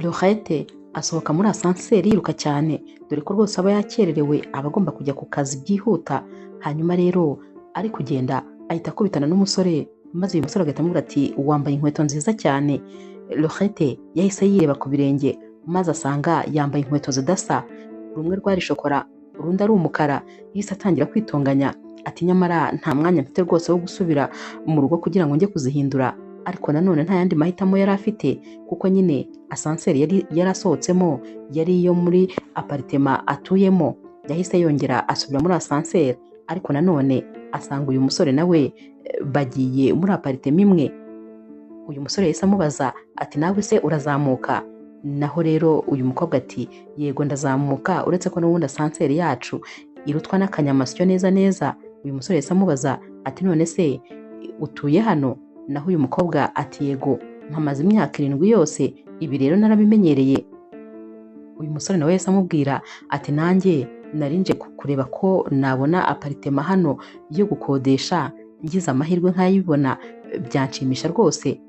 Laurette asohoka muri asanseri yiruka cyane, dore ko rwose aba yakererewe, aba agomba kujya ku kazi byihuta. Hanyuma rero ari kugenda ahita akubitana n'umusore, maze uyu musore agahita amubwira ati wambaye inkweto nziza cyane. Laurette yahise yireba ku birenge maze asanga yambaye inkweto zidasa, rumwe rwari shokora urundi ari umukara. Yahise atangira kwitonganya ati nyamara nta mwanya mfite rwose wo gusubira mu rugo kugira ngo njye kuzihindura, ariko nanone nta yandi mahitamo yari afite kuko nyine asanseri yari asohotsemo yari iyo muri aparitema atuyemo. Yahise yongera asubira muri asanseri, ariko nanone asanga uyu musore nawe bagiye muri aparitema imwe. Uyu musore yahise amubaza ati nawe se urazamuka? Naho rero uyu mukobwa ati yego ndazamuka, uretse ko n'ubundi asanseri yacu irutwa n'akanyamasyo neza neza. Uyu musore yahise amubaza ati none se utuye hano? Naho uyu mukobwa ati yego mpamaze imyaka 7 yose, ibi rero narabimenyereye. Uyu musore nawe yahise amubwira ati nanjye narinje kureba ko nabona aparitema hano yo gukodesha, ngize amahirwe nkayibona byanshimisha rwose.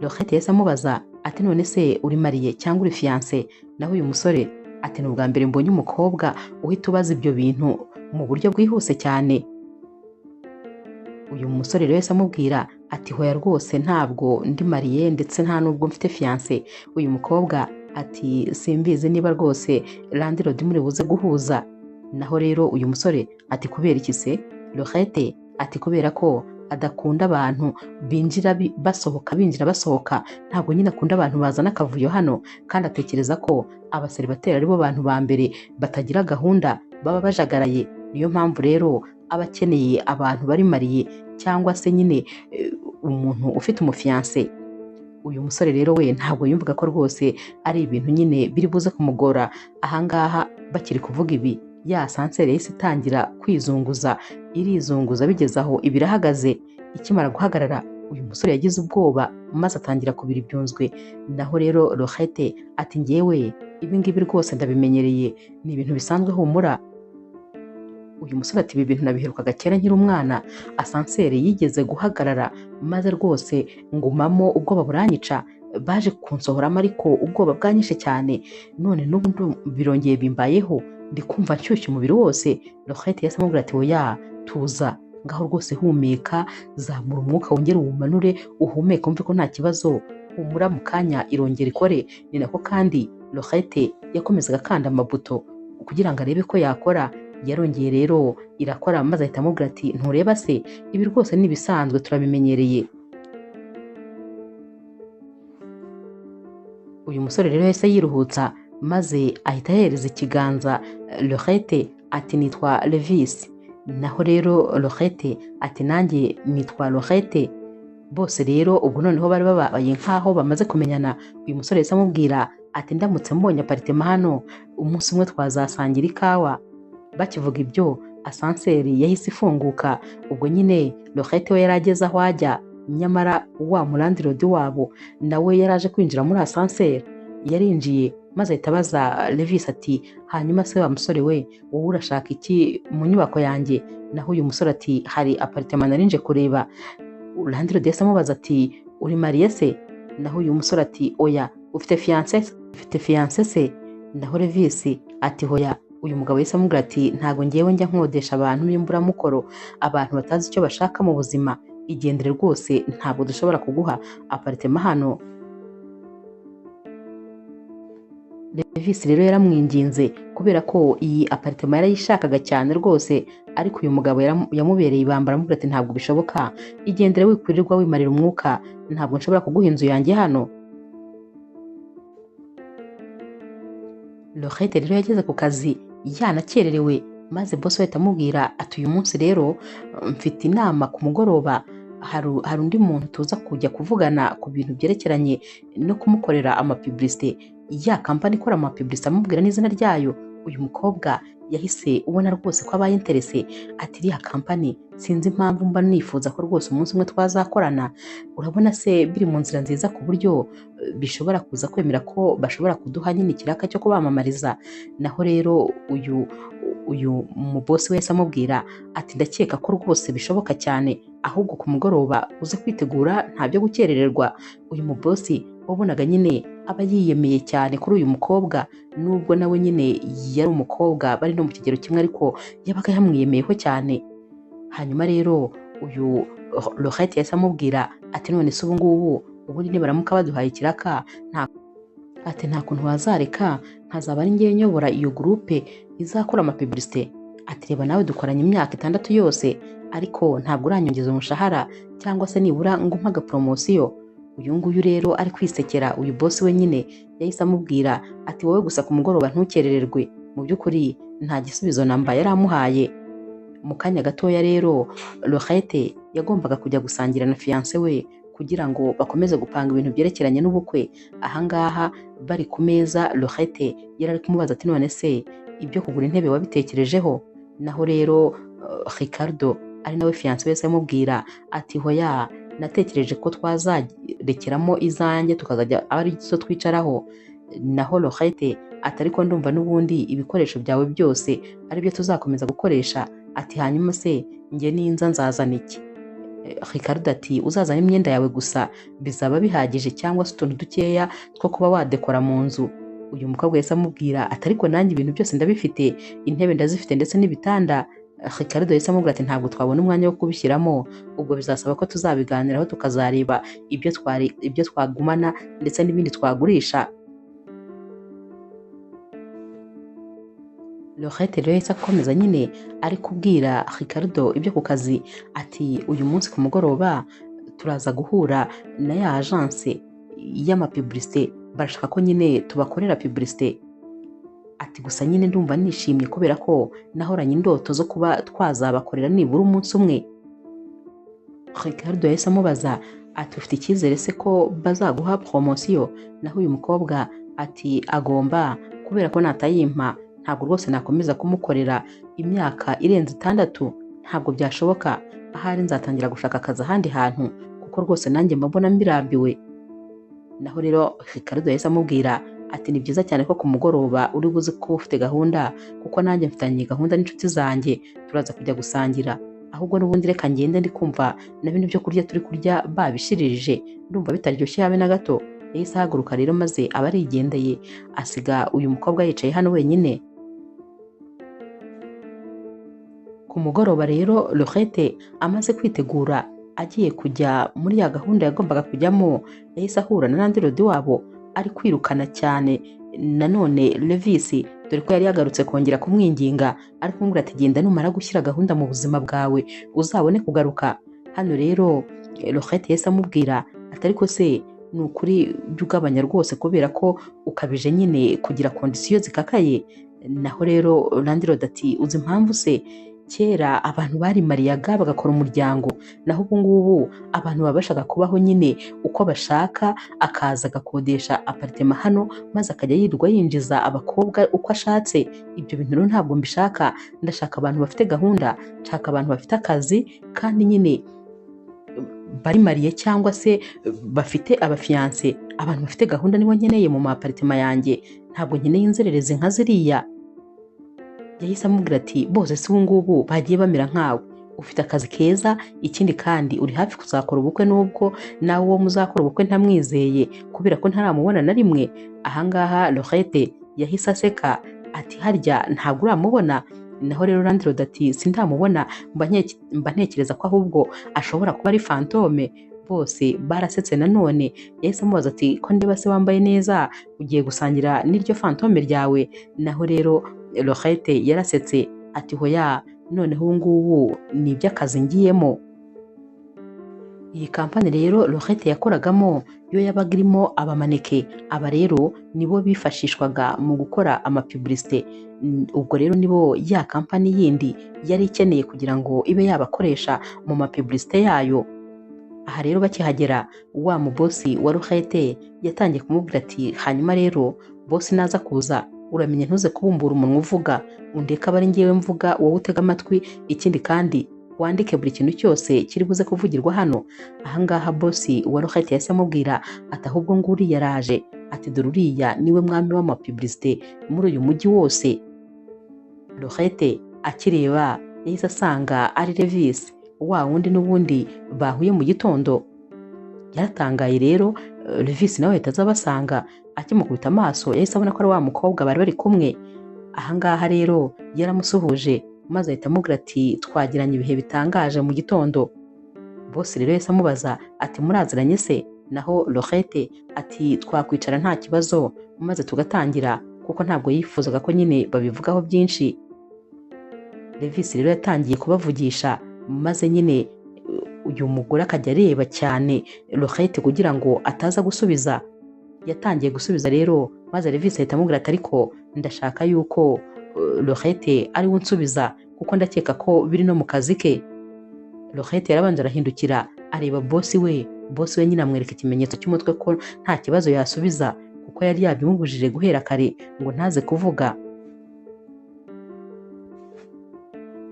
Laurette yahise amubaza ati none se uri mariye cyangwa uri fiancé? Naho uyu musore ati ni ubwa mbere mbonye umukobwa uhita ubaza ibyo bintu mu buryo bwihuse cyane. Uyu musore rero yahise amubwira ati hoya rwose ntabwo ndi mariye ndetse nta nubwo mfite fiancé. Uyu mukobwa ati simbizi niba rwose landlord muri buze guhuza. Naho rero uyu musore ati kubera iki se? Laurette ati kubera ko adakunda abantu binjira basohoka binjira basohoka, ntabwo nyine akunda abantu bazana akavuyo hano, kandi atekereza ko abaseribateri aribo bantu ba mbere batagira gahunda, baba bajagaraye. Niyo mpamvu rero aba akeneye abantu bari mariye cyangwa se nyine umuntu ufite umufiancé. Uyu musore rero we ntabwo yumvaga ko rwose ari ibintu nyine biri buze kumugora. Ahangaha bakiri kuvuga ibi, ya asanseri yahise itangira kwizunguza, irizunguza bigeze aho ibirahagaze. Ikimara guhagarara uyu musore yagize ubwoba maze atangira kubira ibyunzwe. Naho rero Laurette ati ngewe ibi ngibi rwose ndabimenyereye, ni ibintu bisanzwe humura. Uyu musore ati ibi bintu nabiherukaga kera nkiri umwana, asanseri yigeze guhagarara maze rwose ngumamo ubwoba buranyica, baje kunsohoramo ariko ubwoba bwanyishe cyane, none n'ubu birongeye bimbayeho, ndi kumva nshyushye umubiri wose. Laurette yahise amubwira ati oya tuza, ngaho rwose humeka, zamura umwuka wongere uwumanure, uhumeke umve ko nta kibazo, humura mu kanya irongera ikore. Ni nako kandi Laurette yakomezaga akanda amabuto kugira ngo arebe ko yakora. Yarongeye rero irakora maze ahita amubwira ati ntureba se ibi rwose ni ibisanzwe turabimenyereye. Uyu musore rero yahise yiruhutsa maze ahita ahereza ikiganza Laurette ati nitwa Levis. Naho rero Laurette ati nanjye nitwa Laurette. Bose rero ubwo noneho bari babaye nkaho bamaze kumenyana. Uyu musore yahise amubwira ati ndamutse mbonye aparitema hano umunsi umwe twazasangira ikawa. Bakivuga ibyo asanseri yahise ifunguka. Ubwo nyine Laurette we yarageze aho ajya, nyamara wa landlord wabo nawe yaraje kwinjira muri asanseri. Yarinjiye maze ahita abaza Levis ati hanyuma se wa musore we wowe urashaka iki mu nyubako yanjye? Naho uyu musore ati hari aparitema narinje kureba. Landlord yahise amubaza ati uri mariye se? Naho uyu musore ati oya. Ufite fiancé se? Naho Levis ati hoya. Uyu mugabo yahise amubwira ati ntago ngewe njya nkodesha abantu b'imburamukoro, abantu batazi icyo bashaka mu buzima, igendere rwose ntabwo dushobora kuguha aparitema hano. Levis rero yaramwinginze kubera ko iyi aparitema yarayishakaga cyane rwose, ariko uyu mugabo yamubereye ibamba, aramubwira ati ntabwo bishoboka, igendere wikwirirwa wimarira umwuka, ntabwo nshobora kuguha inzu yanjye hano. Laurette rero yageze ku kazi yanakererewe, maze boss ahita amubwira ati uyu munsi rero mfite inama ku mugoroba, hari undi muntu tuza kujya kuvugana ku bintu byerekeranye no kumukorera amapublicité. Ya kampani ikora amapublicité amubwira n'izina ryayo. Uyu mukobwa yahise ubona rwose ko abaye interese, ati iriya kampani sinzi impamvu mba nifuza ko rwose umunsi umwe twazakorana, urabona se biri mu nzira nziza ku buryo bishobora kuza kwemera ko bashobora kuduha nyine ikiraka cyo kubamamariza. Naho rero uyu mubosi wese amubwira ati ndakeka ko rwose bishoboka cyane, ahubwo ku mugoroba uze kwitegura nta byo gukerererwa. Uyu mubosi wabonaga nyine aba yiyemeye cyane kuri uyu mukobwa, nubwo nawe nyine yari umukobwa bari no mu kigero kimwe ariko yabaga yamwiyemeyeho cyane. Hanyuma rero uyu Laurette yahise amubwira ati none se ubu ngubu ubundi nibaramuka baduhaye ikiraka nta kuntu wazareka nkazaba ari ngewe nyobora iyo gurupe izakora amapibulisite. Ati reba nawe dukoranye imyaka 6 yose ariko ntabwo uranyongeza umushahara cyangwa se nibura ngo umpe agaporomosiyo. Uyu nguyu rero ari kwisekera, uyu bosi we nyine yahise amubwira ati wowe gusa ku mugoroba ntukerererwe. Mu by'ukuri nta gisubizo namba yari amuhaye. Mu kanya gatoya rero Laurette yagombaga kujya gusangira na fiance we kugira ngo bakomeze gupanga ibintu byerekeranye n'ubukwe. Ahangaha bari ku meza Laurette yari ari kumubaza ati none se ibyo kugura intebe wabitekerejeho? Naho rero Ricardo ari nawe fiance we amubwira ati hoya natekereje ko twazarekeramo izanjye tukazajya ari zo twicaraho. Naho Laurette ati ariko ndumva n'ubundi ibikoresho byawe byose ari byo tuzakomeza gukoresha. Ati hanyuma se njye ninza nzazana iki? Ricardo ati uzazana imyenda yawe gusa bizaba bihagije cyangwa se utuntu dukeya two kuba wadekora mu nzu. Uyu mukobwa yahise amubwira ati ariko nanjye ibintu byose ndabifite, intebe ndazifite ndetse n'ibitanda. Ricardo yahise amubwira ati ntabwo twabona umwanya wo kubishyiramo, ubwo bizasaba ko tuzabiganiraho tukazareba ibyo twagumana ndetse n'ibindi twagurisha. Laurette rero yahise akomeza nyine ari kubwira Ricardo ibyo ku kazi ati uyu munsi ku mugoroba turaza guhura na ya agence y'amapibulisite, barashaka ko nyine tubakorera pibulisite. Ati gusa nyine ndumva nishimye kubera ko nahoranye indoto zo kuba twazabakorera nibura umunsi umwe. Ricardo yahise amubaza ati ufite icyizere se ko bazaguha poromosiyo? Naho uyu mukobwa ati agomba, kubera ko natayimpa ntabwo rwose nakomeza kumukorera imyaka irenze 6, ntabwo byashoboka. Ahari nzatangira gushaka akazi ahandi hantu kuko rwose nanjye mbona mbirambiwe. Naho rero Ricardo yahise amubwira ati ni byiza cyane ko ku mugoroba uri buze ko ufite gahunda, kuko nanjye mfitanye gahunda n'inshuti zanjye turaza kujya gusangira. Ahubwo n'ubundi reka ngende ndi kumva na bino byo kurya turi kurya babishirije, ndumva bitaryoshye habe na gato. Yahise ahaguruka rero maze aba arigendeye asiga uyu mukobwa yicaye hano wenyine. Ku mugoroba rero Laurette amaze kwitegura agiye kujya muri ya gahunda yagombaga kujyamo, yahise ahura na Landlord wabo ari kwirukana cyane nanone Levis, dore ko yari yagarutse kongera kumwinginga ari kumubwira ati genda numara gushyira gahunda mu buzima bwawe uzabone kugaruka. Hano rero Laurette yahise amubwira ati ariko se ni ukuri byugabanya rwose kubera ko ukabije nyine kugira kondisiyo zikakaye. Naho rero Landlord ati uzi impamvu se? Kera abantu barimariyaga bagakora umuryango, naho ubu ngubu abantu baba bashaka kubaho nyine uko bashaka, akaza agakodesha apartment hano maze akajya yirirwa yinjiza abakobwa uko ashatse. Ibyo bintu rero ntabwo mbishaka, ndashaka abantu bafite gahunda, nshaka abantu bafite akazi kandi nyine barimariye cyangwa se bafite abafiance. Abantu bafite gahunda nibo nkeneye mu apartment yanjye, ntabwo nkeneye inzererezi nka ziriya. Yahise amubwira ati bose si ubu ngubu bagiye bamera nkawe, ufite akazi keza, ikindi kandi uri hafi kuzakora ubukwe nubwo nawe uwo muzakora ubukwe ntamwizeye kubera ko ntaramubona na rimwe. Ahangaha Laurette yahise aseka ati harya ntabwo uramubona? Naho rero Landlord ati sindamubona, mba ntekereza ko ahubwo ashobora kuba ari fantome. Bose barasetse nanone. Yahise amubaza ati ko ndeba se wambaye neza ugiye gusangira n'iryo fantome ryawe? Naho rero Laurette yarasetse ati hoya noneho ubu ngubu ni iby'akazi ngiyemo. Iyi kampani rero Laurette yakoragamo yo yabaga irimo abamaneke, aba rero nibo bifashishwaga mu gukora amapibulisite. Ubwo rero nibo ya kampani yindi yari ikeneye kugira ngo ibe yabakoresha mu mapibulisite yayo. Aha rero bakihagera wa mubosi wa Laurette yatangiye kumubwira ati hanyuma rero bosi naza kuza uramenye ntuze kubumbura umunwa uvuga, undeka aba ari ngewe mvuga wowe utega amatwi, ikindi kandi wandike buri kintu cyose kiri buze kuvugirwa hano. Ahangaha bosi wa Laurette yahise amubwira ati ahubwo nguri yaraje, ati dore uriya niwe mwami w'amapibulisite muri uyu mujyi wose. Laurette akireba yahise asanga ari Levis, wa wundi n'ubundi bahuye mu gitondo. Yaratangaye rero Levis nawe ahita aza abasanga, akimukubita amaso yahise abona ko ari wa mukobwa bari bari kumwe. Ahangaha rero yaramusuhuje maze ahita amubwira ati twagiranye ibihe bitangaje mu gitondo. Boss rero yahise amubaza ati muraziranye se? Naho Laurette ati twakwicara nta kibazo maze tugatangira, kuko ntabwo yifuzaga ko nyine babivugaho byinshi. Levis rero yatangiye kubavugisha maze nyine uyu mugore akajya areba cyane Laurette kugira ngo ataza gusubiza. Yatangiye gusubiza rero maze Levis ahita amubwira ati ariko ndashaka yuko Laurette ari we unsubiza kuko ndakeka ko biri no mu kazi ke. Laurette yarabanje arahindukira areba boss we nyine amwereka ikimenyetso cy'umutwe ko nta kibazo yasubiza kuko yari yabimubujije guhera kare ngo ntaze kuvuga.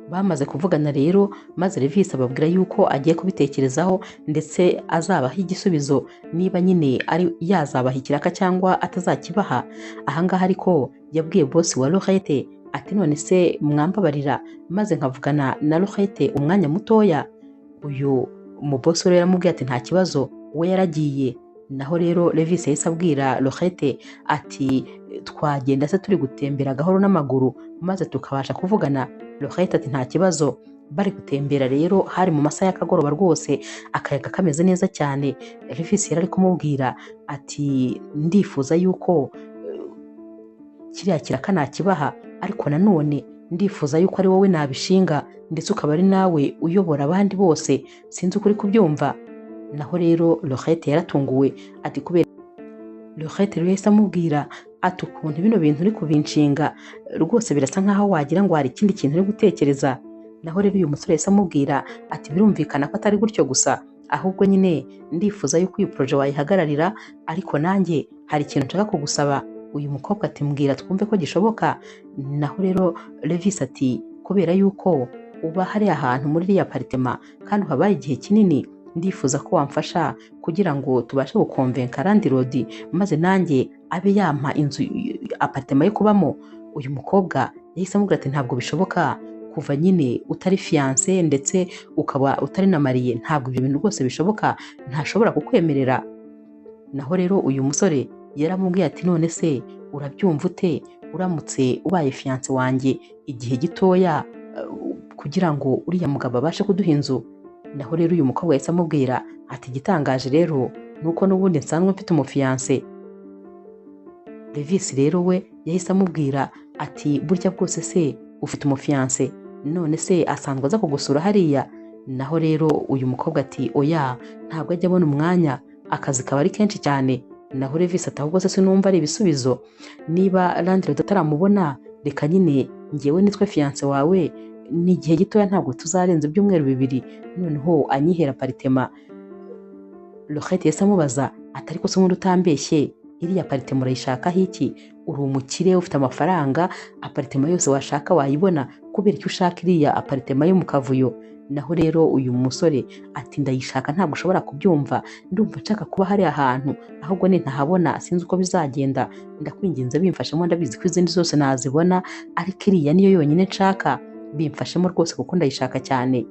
Bamaze kuvugana rero maze Levis ababwira yuko agiye kubitekerezaho ndetse azabaha igisubizo niba nyine ari yazabaha ikiraka cyangwa atazakibaha. Ahangaha ariko yabwiye boss wa Laurette ati none se mwambabarira maze nkavugana na Laurette umwanya mutoya. Uyu umubosi rero yaramubwiye ati nta kibazo, we yaragiye. Naho rero Levis yahise abwira Laurette ati twagenda se turi gutembera gahoro n'amaguru maze tukabasha kuvugana. Laurette ati nta kibazo. Bari gutembera rero hari mu masaha y'akagoroba rwose, akayaga kameze neza cyane. Levis yari ari kumubwira ati ndifuza yuko kiriya kiraka nakibaha, ariko nanone ndifuza yuko ari wowe nabishinga ndetse ukaba ari nawe uyobora abandi bose, sinzi ukuri kubyumva. Naho rero Laurette yaratunguwe ati kubera Laurette rero yahise amubwira ati ukuntu bino bintu uri kubinshinga rwose birasa nkaho wagira ngo hari ikindi kintu uri gutekereza. Naho rero uyu musore yahise amubwira ati birumvikana ko atari gutyo gusa, ahubwo nyine ndifuza yuko iyi projet wayihagararira, ariko nanjye hari ikintu nshaka kugusaba. Uyu mukobwa ati mbwira twumve ko gishoboka. Naho rero Levis ati kubera yuko uba hari ahantu muri iriya apartment kandi uhabaye igihe kinini, ndifuza ko wamfasha kugira ngo tubashe gukonvenka landlord maze nanjye abe yampa inzu apartment yo kubamo. Uyu mukobwa yahise amubwira ati ntabwo bishoboka, kuva nyine utari fiancé ndetse ukaba utari na mariye, ntabwo ibyo bintu rwose bishoboka, ntashobora kukwemerera. Naho rero uyu musore yaramubwiye ati none se urabyumva ute uramutse ubaye fiancé wanjye igihe gitoya kugira ngo uriya mugabo abashe kuduha inzu? Naho rero uyu mukobwa yahise amubwira ati igitangaje rero nuko n'ubundi nsanzwe mfite umufiancé. Levis rero we yahise amubwira ati burya bwose se ufite umufiancé, none se asanzwe aza kugusura hariya? Naho rero uyu mukobwa ati oya, ntabwo ajya abona umwanya, akazi kaba ari kenshi cyane. Naho Levis ati ahubwo se sinumva ari ibisubizo, niba landlord ataramubona reka nyine ngewe nitwe fiancé wawe, ni igihe gitoya ntabwo tuzarenza ibyumweru 2 noneho anyihera apartment. Laurette yahise amubaza ati ariko se ubundi utambeshye iriya apartment urayishakaho iki? Uri umukire ufite amafaranga, apartment yose washaka wayibona, kubera icyo ushaka iriya apartment yo mu kavuyo? Naho rero uyu musore ati ndayishaka, ntabwo ushobora kubyumva, ndumva nshaka kuba hari ahantu, ahubwo ntahabona sinzi uko bizagenda, ndakwinginze bimfashemo, ndabizi ko izindi zose nazibona ariko iriya niyo yonyine nshaka, bimfashemo rwose kuko ndayishaka cyane.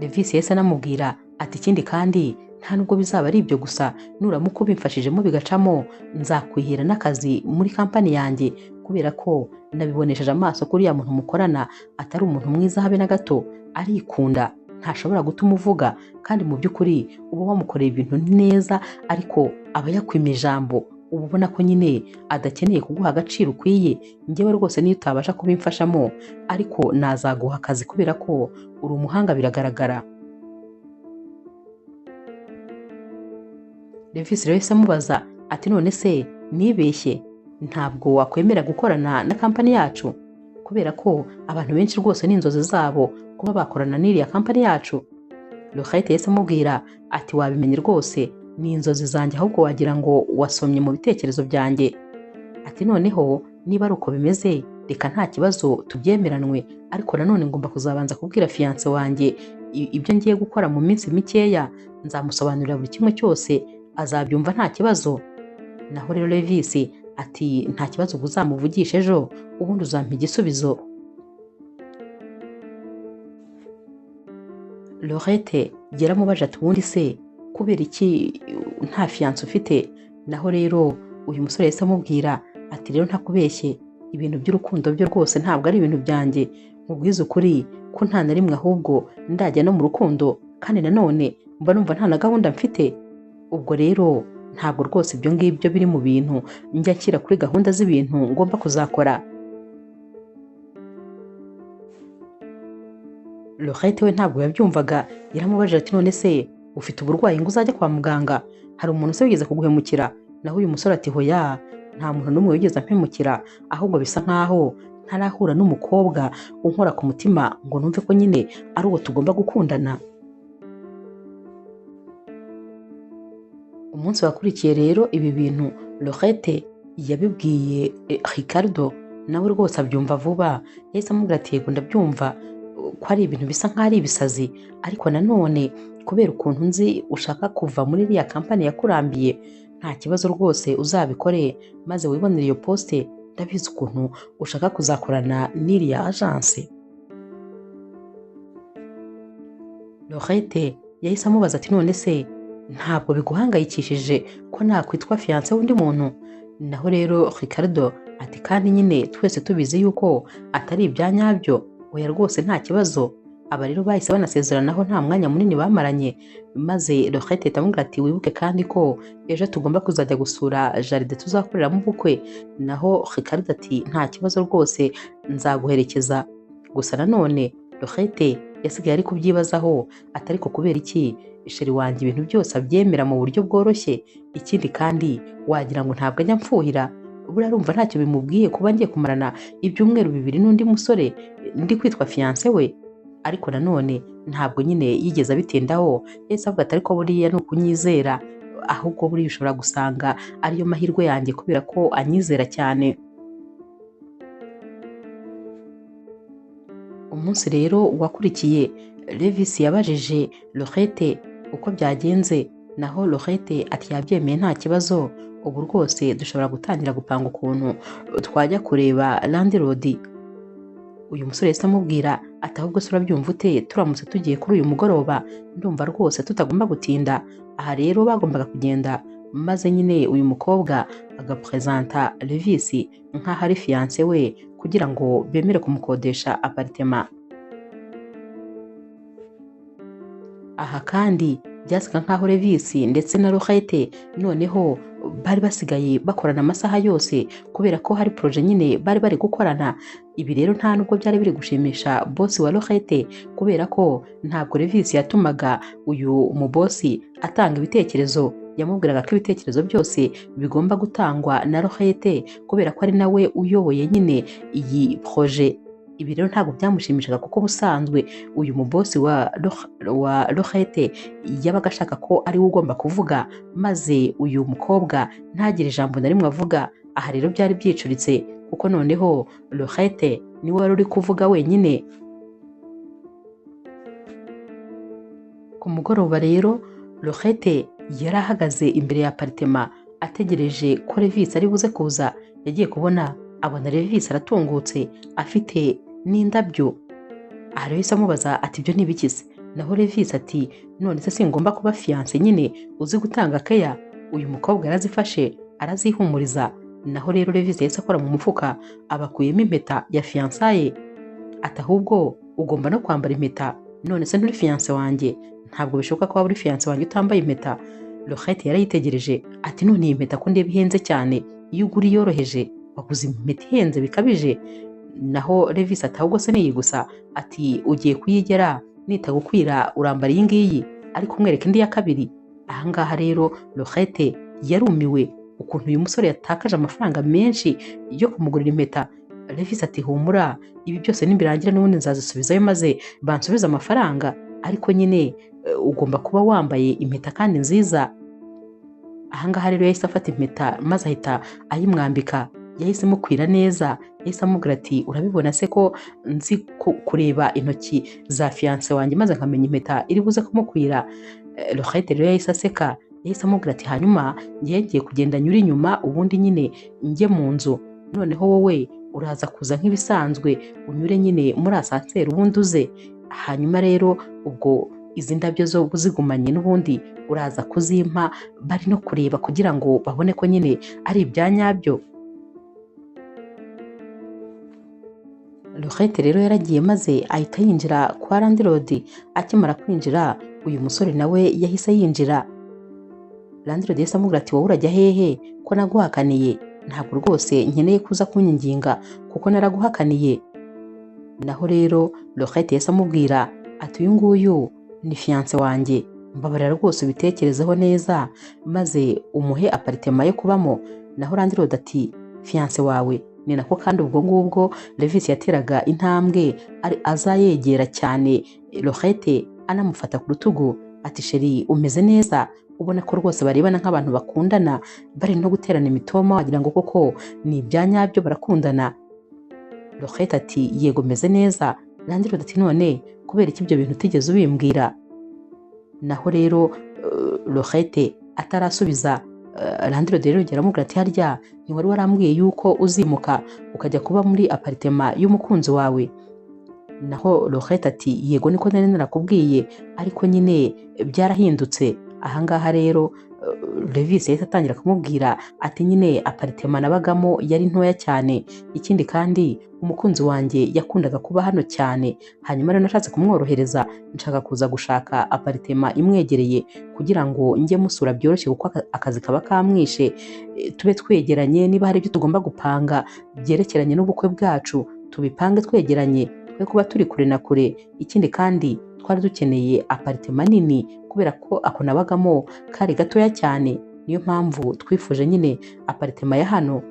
Levis yahise anamubwira ati ikindi kandi nta nubwo bizaba ari ibyo gusa, nuramuka ubimfashijemo bigacamo nzakwihera n'akazi muri kampani yanjye, kubera ko nabibonesheje amaso kuri ya muntu mukorana atari umuntu mwiza habe na gato, arikunda, ntashobora gutuma uvuga, kandi mu by'ukuri uba wamukoreye ibintu neza ariko aba yakwima ijambo, uba ubona ko nyine adakeneye kuguha agaciro ukwiye. Njyewe rwose niyo utabasha kubimfashamo ariko nazaguha akazi kubera ko uri umuhanga biragaragara. Levis rero yahise amubaza ati none se nibeshye ntabwo wakwemera gukorana na kampani yacu? Kubera ko abantu benshi rwose ni inzozi zabo kuba bakorana n'iriya kampani yacu. Laurette yahise amubwira ati wabimenye rwose ni inzozi zanjye, ahubwo wagira ngo wasomye mu bitekerezo byanjye. Ati noneho niba ari uko bimeze reka nta kibazo tubyemeranwe, ariko nanone ngomba kuzabanza kubwira fiancé wanjye ibyo ngiye gukora mu minsi mikeya, nzamusobanurira buri kimwe cyose azabyumva nta kibazo. Naho rero Levis ati nta kibazo uzamuvugisha ejo ubundi uzampa igisubizo. Laurette yaramubaje ati ubundi se kubera iki nta fiyanse ufite? Naho rero uyu musore yahise amubwira ati rero ntakubeshye, ibintu by'urukundo byo rwose ntabwo ari ibintu byanjye, nkubwize ukuri ko nta na rimwe ahubwo ndajya no mu rukundo, kandi nanone mba numva nta na gahunda mfite. Ubwo rero ntabwo rwose ibyo ngibyo biri mu bintu njya nshyira kuri gahunda z'ibintu ngomba kuzakora. Laurette we ntabwo yabyumvaga, yaramubajije ati none se ufite uburwayi ngo uzajya kwa muganga? Hari umuntu se wigeze kuguhemukira? Naho uyu musore ati hoya, nta muntu n'umwe wigeze ampemukira, ahubwo bisa nkaho ntarahura n'umukobwa unkora ku mutima ngo numve ko nyine ari uwo tugomba gukundana. Umunsi wakurikiye rero ibi bintu Laurette yabibwiye Ricardo, nawe rwose abyumva vuba, yahise amubwira ati yego ndabyumva ko ari ibintu bisa nk'aho ari ibisazi, ariko nanone kubera ukuntu nzi ushaka kuva muri iriya kampani yakurambiye, nta kibazo rwose uzabikore maze wibonere iyo poste, ndabizi ukuntu ushaka kuzakorana n'iriya agence. Laurette yahise amubaza ati none se ntabwo biguhangayikishije ko nakwitwa fiyanse w'undi muntu? Naho rero Ricardo ati kandi nyine twese tubizi yuko atari ibya nyabyo, oya rwose nta kibazo. Aba rero bahise banasezeranaho nta mwanya munini bamaranye, maze Laurette itamubwira ati wibuke kandi ko ejo tugomba kuzajya gusura jaride tuzakoreramo ubukwe. Naho Ricardo ati nta kibazo rwose nzaguherekeza. Gusa nanone Laurette yasigaye ari kubyibazaho, atari ko kubera iki sheri wanjye ibintu byose abyemera mu buryo bworoshye, ikindi kandi wagira ngo ntabwo ajya mfuhira. Buriya arumva ntacyo bimubwiye kuba ngiye kumarana ibyumweru 2 n'undi musore ndi kwitwa fiyanse we. Ariko nanone ntabwo nyine yigeze abitindaho, yahise avuga ati ariko buriya ni ukunyizera, ahubwo buriya ushobora gusanga ariyo mahirwe yanjye kubera ko anyizera cyane. Umunsi rero wakurikiye Levis yabajije Laurette uko byagenze, naho Laurette ati yabyemeye nta kibazo, ubu rwose dushobora gutangira gupanga ukuntu twajya kureba landlord. Uyu musore yahise amubwira ati ahubwo se urabyumva ute turamutse tugiye kuri uyu mugoroba? Ndumva rwose tutagomba gutinda. Aha rero bagombaga kugenda, maze nyine uyu mukobwa agapresenta Levis nk'aho ari fiyanse we kugira ngo bemere kumukodesha apartment. Aha kandi byasaga nkaho Levis ndetse na Laurette noneho bari basigaye bakorana amasaha yose kubera ko hari projet nyine bari gukorana. Ibi rero nta nubwo byari biri gushimisha boss wa Laurette, kubera ko ntabwo Levis yatumaga uyu mubosi atanga ibitekerezo, yamubwiraga ko ibitekerezo byose bigomba gutangwa na Laurette kubera ko ari nawe uyoboye nyine iyi projet. Ibi rero ntabwo byamushimishaga kuko busanzwe uyu mubosi wa Laurette yabaga ashaka ko ari we ugomba kuvuga, maze uyu mukobwa ntagire ijambo na rimwe avuga. Aha rero byari byicuritse kuko noneho Laurette niwe wari uri kuvuga wenyine. Ku mugoroba rero Laurette yari ahagaze imbere ya apartment ategereje ko Levis ari buze kuza. Yagiye kubona abona Levis aratungutse afite n'indabyo. Aha rero yahise amubaza ati ibyo ni ibiki? Naho Levis ati none se singomba kuba fiyanse nyine uzi gutanga keya? Uyu mukobwa yarazifashe arazihumuriza. Naho rero Levis yahise akora mu mufuka abakuyemo impeta ya fiyansaye. Ati ahubwo ugomba no kwambara impeta, none se nturi fiyanse wanjye? Ntabwo bishoboka ko waba uri fiyanse wanjye utambaye impeta. Laurette yarayitegereje ati none iyi mpeta ko ndeba ihenze cyane, iyo ugura iyoroheje waguze impeta ihenze bikabije. Naho Levis ati ahubwo se niyi gusa? Ati ugiye kuyigera nitagukwira urambara iyi ngiyi ariko umwereka indi ya kabiri. Ahangaha rero Laurette yarumiwe ukuntu uyu musore yatakaje amafaranga menshi yo kumugurira impeta. Levis ati humura, ibi byose nibirangira n'ubundi nzazisubizayo maze bansubize amafaranga, ariko nyine ugomba kuba wambaye impeta kandi nziza. Ahangaha rero yahise afata impeta maze ahita ayimwambika. Yahise mukwira neza, yahise amubwira ati urabibona se ko nzi kureba intoki za fiyanse wanjye maze nkamenya impeta iri buze kumukwira? Laurette rero yahise aseka, yahise amubwira ati hanyuma ngiye kugenda nyura inyuma ubundi nyine njye mu nzu, noneho wowe uraza kuza nk'ibisanzwe unyure nyine muri asanseri ubundi uze. Hanyuma rero ubwo izi ndabyo zo uzigumanye n'ubundi uraza kuzimpa, bari no kureba kugira ngo babone ko nyine ari ibya nyabyo. Laurette rero yaragiye maze ahita yinjira kwa landlord. Akimara kwinjira uyu musore nawe yahise yinjira. Landlord yahise amubwira ati wowe urajya hehe ko naguhakaniye? Ntabwo rwose nkeneye kuza kunyinginga kuko naraguhakaniye. Naho rero Laurette yahise amubwira ati uyu nguyu ni fiance wanjye, mbabarira rwose ubitekerezeho neza maze umuhe aparitema yo kubamo. Naho landlord ati fiance wawe? Ni nako kandi ubwo ngubwo Levis yateraga intambwe azayegera cyane Laurette anamufata ku rutugu ati sheri umeze neza? Ubona ko rwose barebana nk'abantu bakundana, bari no guterana imitoma wagira ngo koko ni ibya nyabyo barakundana. Laurette ati yego meze neza. Landlord ati none kubera iki ibyo bintu utigeze ubimbwira? Naho rero Laurette atarasubiza, landlord rero aramubwira ati harya ntiwari warambwiye yuko uzimuka ukajya kuba muri aparitema y'umukunzi wawe? Naho Laurette ati yego niko nari narakubwiye ariko nyine byarahindutse. Ahangaha rero Levis yahise atangira kumubwira ati nyine aparitema nabagamo yari ntoya cyane, ikindi kandi umukunzi wanjye yakundaga kuba hano cyane, hanyuma rero nashatse kumworohereza nshaka kuza gushaka aparitema imwegereye kugira ngo njye musura byoroshye kuko akazi kaba kamwishe, tube twegeranye, niba hari ibyo tugomba gupanga byerekeranye n'ubukwe bwacu tubipange twegeranye, twe kuba turi kure na kure. Ikindi kandi twari dukeneye aparitema nini kubera ko ako nabagamo kari gatoya cyane, niyo mpamvu twifuje nyine aparitema ya hano.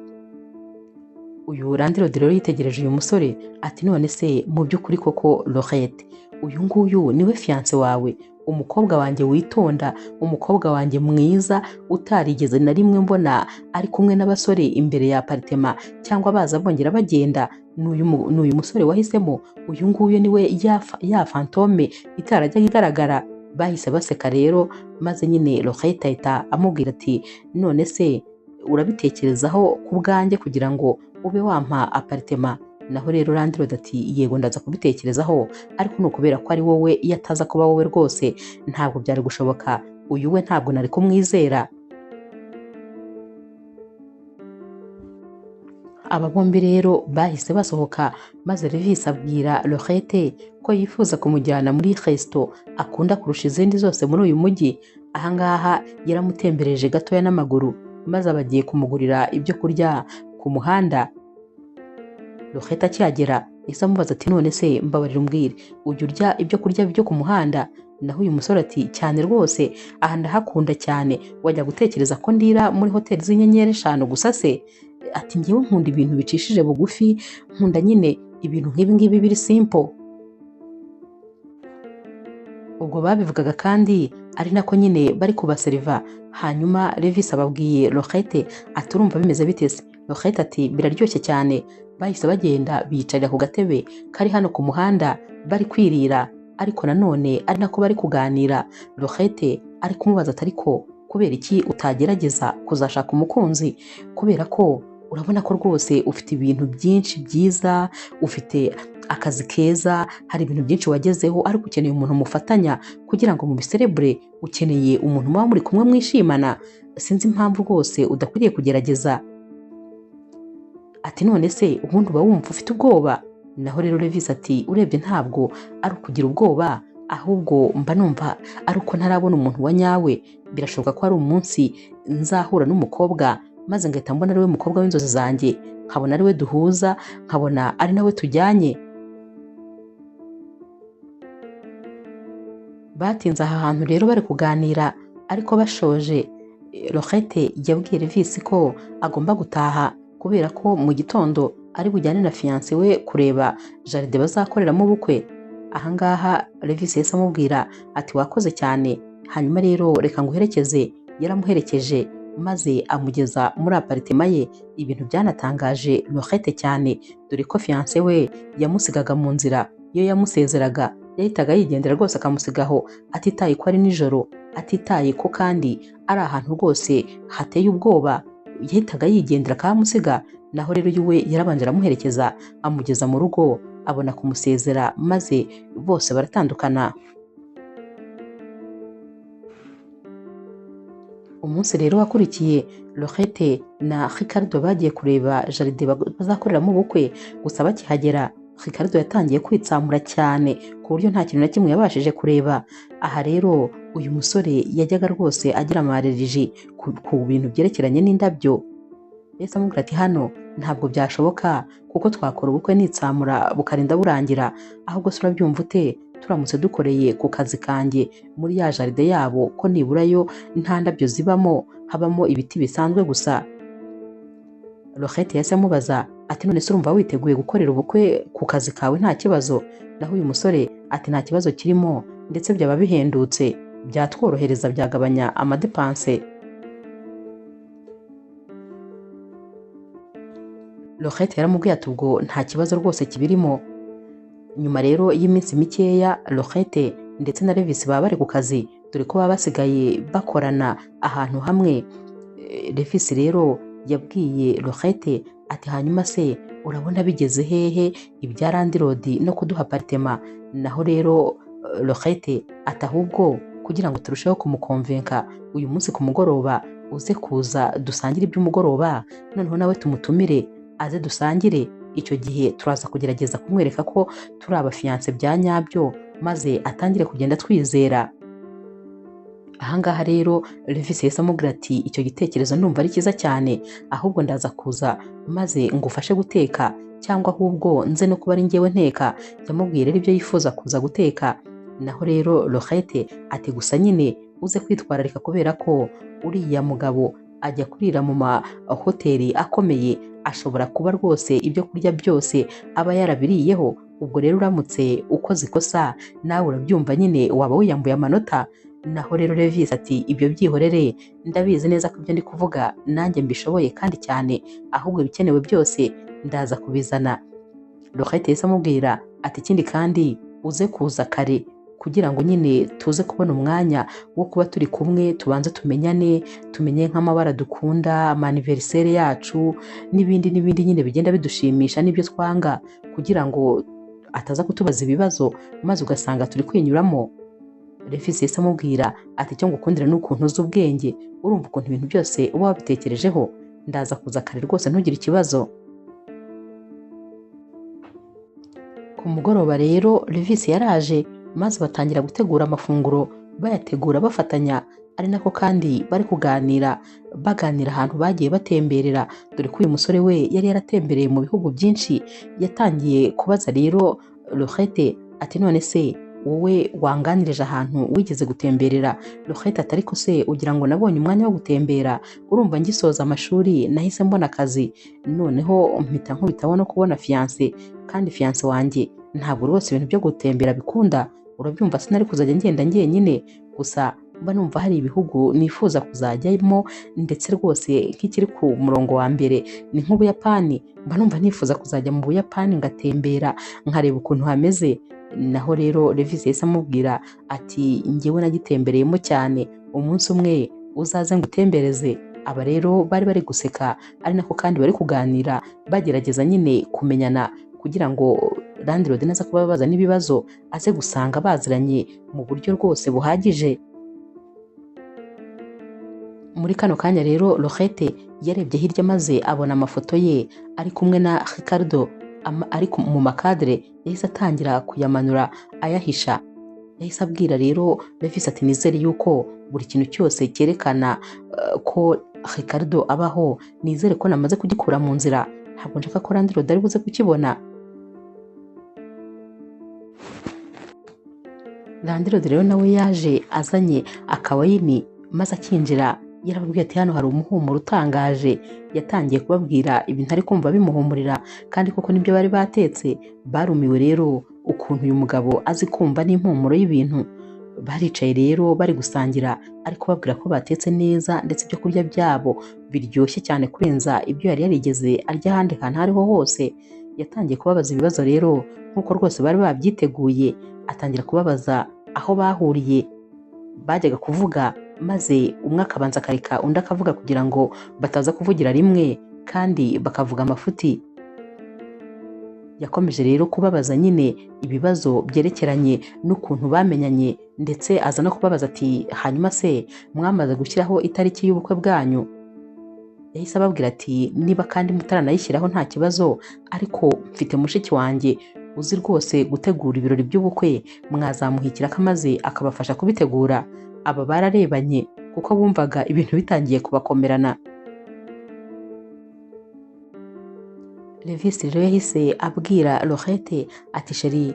Uyu landlord rero yitegereje uyu musore ati none se mu by'ukuri koko Laurette uyu nguyu niwe fiance wawe? Umukobwa wanjye witonda, umukobwa wanjye mwiza utarigeze na rimwe mbona ari kumwe n'abasore imbere ya aparitema cyangwa baza bongera bagenda. N'uyu musore wahisemo, uyu nguyu niwe ya fantome itarajya igaragara. Bahise baseka rero maze nyine Laurette ahita amubwira ati none se urabitekerezaho ku bwanjye kugira ngo ube wampa aparitema? Naho rero landlord ati yego ndaza kubitekerezaho ariko ni ukubera ko ari wowe, iyo ataza kuba wowe rwose ntabwo byari gushoboka, uyu we ntabwo nari kumwizera. Aba bombi rero bahise basohoka maze Levis abwira Laurette ko yifuza kumujyana muri resto akunda kurusha izindi zose muri uyu mujyi. Ahangaha yaramutembereje gatoya n'amaguru maze abagiye kumugurira ibyo kurya ku muhanda. Laurette akihagera yahise amubaza ati none se mbabarira umbwire ujya urya ibyo kurya byo ku muhanda? Naho uyu musore ati cyane rwose, aha ndahakunda cyane, wajya gutekereza ko ndira muri hoteli z'inyenyeri 5 gusa se? Ati ngewe nkunda ibintu bicishije bugufi, nkunda nyine ibintu nk'ibi ngibi biri simple. Ubwo babivugaga kandi ari nako nyine bari kubaseriva. Hanyuma Levis ababwiye Laurette ati urumva bimeze bite se? Laurette ati biraryoshye cyane. Bahise bagenda biyicarira ku gatebe kari hano ku muhanda bari kwirira, ariko nanone ari nako bari kuganira. Laurette ari kumubaza ati ariko kubera iki utagerageza kuzashaka umukunzi? Kubera ko urabona ko rwose ufite ibintu byinshi byiza, ufite akazi keza, hari ibintu byinshi wagezeho, ariko ukeneye umuntu mufatanya kugira ngo mubiserebure, ukeneye umuntu muba muri kumwe mwishimana. Sinzi impamvu rwose udakwiriye kugerageza. Ati none se ubundi uba wumva ufite ubwoba? Naho rero Levis ati urebye ntabwo ari ukugira ubwoba, ahubwo mba numva ari uko ntarabona umuntu wa nyawe. Birashoboka ko ari umunsi nzahura n'umukobwa maze ngahita mbona ari we mukobwa w'inzozi zanjye, nkabona ari we duhuza, nkabona ari nawe tujyanye. Batinze aha hantu rero bari kuganira, ariko bashoje Laurette yabwiye Levis ko agomba gutaha kubera ko mu gitondo ari bujyane na fiance we kureba jaride bazakoreramo ubukwe. Ahangaha Levis yahise amubwira ati wakoze cyane, hanyuma rero reka nguherekeze. Yaramuherekeje maze amugeza muri aparitema ye. Ibintu byanatangaje Laurette cyane, dore ko fiance we yamusigaga mu nzira. Iyo yamusezeraga yahitaga yigendera rwose akamusigaho, atitaye ko ari nijoro, atitaye ko kandi ari ahantu rwose hateye ubwoba. Yahitaga yigendera akamusiga. Naho rero yuwe yarabanje aramuherekeza amugeza mu rugo, abona kumusezera maze bose baratandukana. Umunsi rero wakurikiye, Laurette na Ricardo bagiye kureba jaride bazakoreramo ubukwe, gusa bakihagera Ricardo yatangiye kwitsamura cyane ku buryo nta kintu na kimwe yabashije kureba. Aha rero uyu musore yajyaga rwose agira amareriji ku bintu byerekeranye n'indabyo. Yahise amubwira ati hano ntabwo byashoboka kuko twakora ubukwe nitsamura bukarinda burangira, ahubwo se urabyumva ute turamutse dukoreye ku kazi kanjye muri ya jaride yabo ko nibura yo nta ndabyo zibamo, habamo ibiti bisanzwe gusa. Laurette yahise amubaza ati none se urumva witeguye gukorera ubukwe ku kazi kawe nta kibazo? Naho uyu musore ati nta kibazo kirimo, ndetse byaba bihendutse byatworohereza, byagabanya amadepanse. Laurette yaramubwiye ati ubwo nta kibazo rwose kibirimo. Nyuma rero y'iminsi mikeya, Laurette ndetse na Levis baba bari ku kazi, dore ko baba basigaye bakorana ahantu hamwe. Levis rero yabwiye Laurette ati hanyuma se urabona bigeze hehe ibya landirodi no kuduha aparitema? Naho rero Laurette ati ahubwo kugira ngo turusheho kumukonvenka, uyu munsi ku mugoroba uze kuza dusangire iby'umugoroba, noneho nawe tumutumire aze dusangire. Icyo gihe turaza kugerageza kumwereka ko turi abafiyanse bya nyabyo, maze atangire kugenda twizera. Ahangaha rero Levis yahise amubwira ati icyo gitekerezo ndumva ari cyiza cyane, ahubwo ndaza kuza maze ngufashe guteka, cyangwa ahubwo nze no kuba ari njyewe nteka. Yamubwiye rero ibyo yifuza kuza guteka. Naho rero Laurette ati gusa nyine uze kwitwararika kubera ko uriya mugabo ajya kurira mu mahoteli akomeye, ashobora kuba rwose ibyo kurya byose aba yarabiriyeho. Ubwo rero uramutse ukoze ikosa nawe urabyumva nyine waba wiyambuye amanota. Naho rero Levis ati ibyo byihorere, ndabizi neza ko ibyo ndi kuvuga nanjye mbishoboye kandi cyane, ahubwo ibikenewe byose ndaza kubizana. Laurette yahise amubwira ati ikindi kandi uze kuza kare kugira ngo nyine tuze kubona umwanya wo kuba turi kumwe, tubanze tumenyane, tumenye nk'amabara dukunda, amaniveriseri yacu n'ibindi n'ibindi nyine bigenda bidushimisha n'ibyo twanga, kugira ngo ataza kutubaza ibibazo maze ugasanga turi kwinyuramo. Levis yahise amubwira ati icyo ngukundira ni ukuntu uzi ubwenge, urumva ukuntu ibintu byose uba wabitekerejeho. Ndaza kuza kare rwose ntugire ikibazo. Ku mugoroba rero Levis yaraje maze batangira gutegura amafunguro, bayategura bafatanya, ari nako kandi bari kuganira baganira ahantu bagiye batemberera, dore ko uyu musore we yari yaratembereye mu bihugu byinshi. Yatangiye kubaza rero Laurette ati none se wowe wanganirije ahantu wigeze gutemberera? Laurette ati ariko se ugira ngo nabonye umwanya wo gutembera? Urumva ngisoza amashuri nahise mbona akazi, noneho mpita nkubitaho no kubona fiyanse, kandi fiyanse wanjye ntabwo rwose ibintu byo gutembera bikunda. Urabyumva sinari kuzajya ngenda njyenyine, gusa mba numva hari ibihugu nifuza kuzajyamo, ndetse rwose nk'ikiri ku murongo wa mbere ni nk'Ubuyapani. Mba numva nifuza kuzajya mu Buyapani ngatembera nkareba ukuntu hameze. Naho rero Levis yahise amubwira ati njyewe nagitembereyemo cyane, umunsi umwe uzaze ngutembereze. Aba rero bari bari guseka, ari nako kandi bari kuganira bagerageza nyine kumenyana, kugira ngo landirodi naza kuba babaza n'ibibazo aze gusanga baziranye mu buryo rwose buhagije. Muri kano kanya rero Laurette yarebye hirya maze abona amafoto ye ari kumwe na Ricardo ari mu makadere. Yahise atangira kuyamanura ayahisha. Yahise abwira rero Levis ati nizere yuko buri kintu cyose cyerekana ko Ricardo abaho, nizere ko namaze kugikura mu nzira, ntabwo nshaka ko landirodi ari buze kukibona. Landirodi rero nawe yaje azanye akawayini, maze akinjira yarababwiye ati hano hari umuhumuro utangaje. Yatangiye kubabwira ibintu ari kumva bimuhumurira, kandi koko nibyo bari batetse. Barumiwe rero ukuntu uyu mugabo azi kumva n'impumuro y'ibintu. Baricaye rero bari gusangira, ari kubabwira ko batetse neza, ndetse ibyo kurya byabo biryoshye cyane kurenza ibyo yari yarigeze arya ahandi hantu ariho hose. Yatangiye kubabaza ibibazo rero nk'uko rwose bari babyiteguye. Atangira kubabaza aho bahuriye, bajyaga kuvuga maze umwe akabanza akareka undi akavuga kugira ngo bataza kuvugira rimwe kandi bakavuga amafuti. Yakomeje rero kubabaza nyine ibibazo byerekeranye n'ukuntu bamenyanye, ndetse aza no kubabaza ati hanyuma se mwamaze gushyiraho itariki y'ubukwe bwanyu? Yahise ababwira ati niba kandi mutaranayishyiraho nta kibazo, ariko mfite mushiki wanjye uzi rwose gutegura ibirori by'ubukwe, mwazamuhikiraka maze akabafasha kubitegura. Aba bararebanye kuko bumvaga ibintu bitangiye kubakomerana. Levis rero yahise abwira Laurette ati sheri,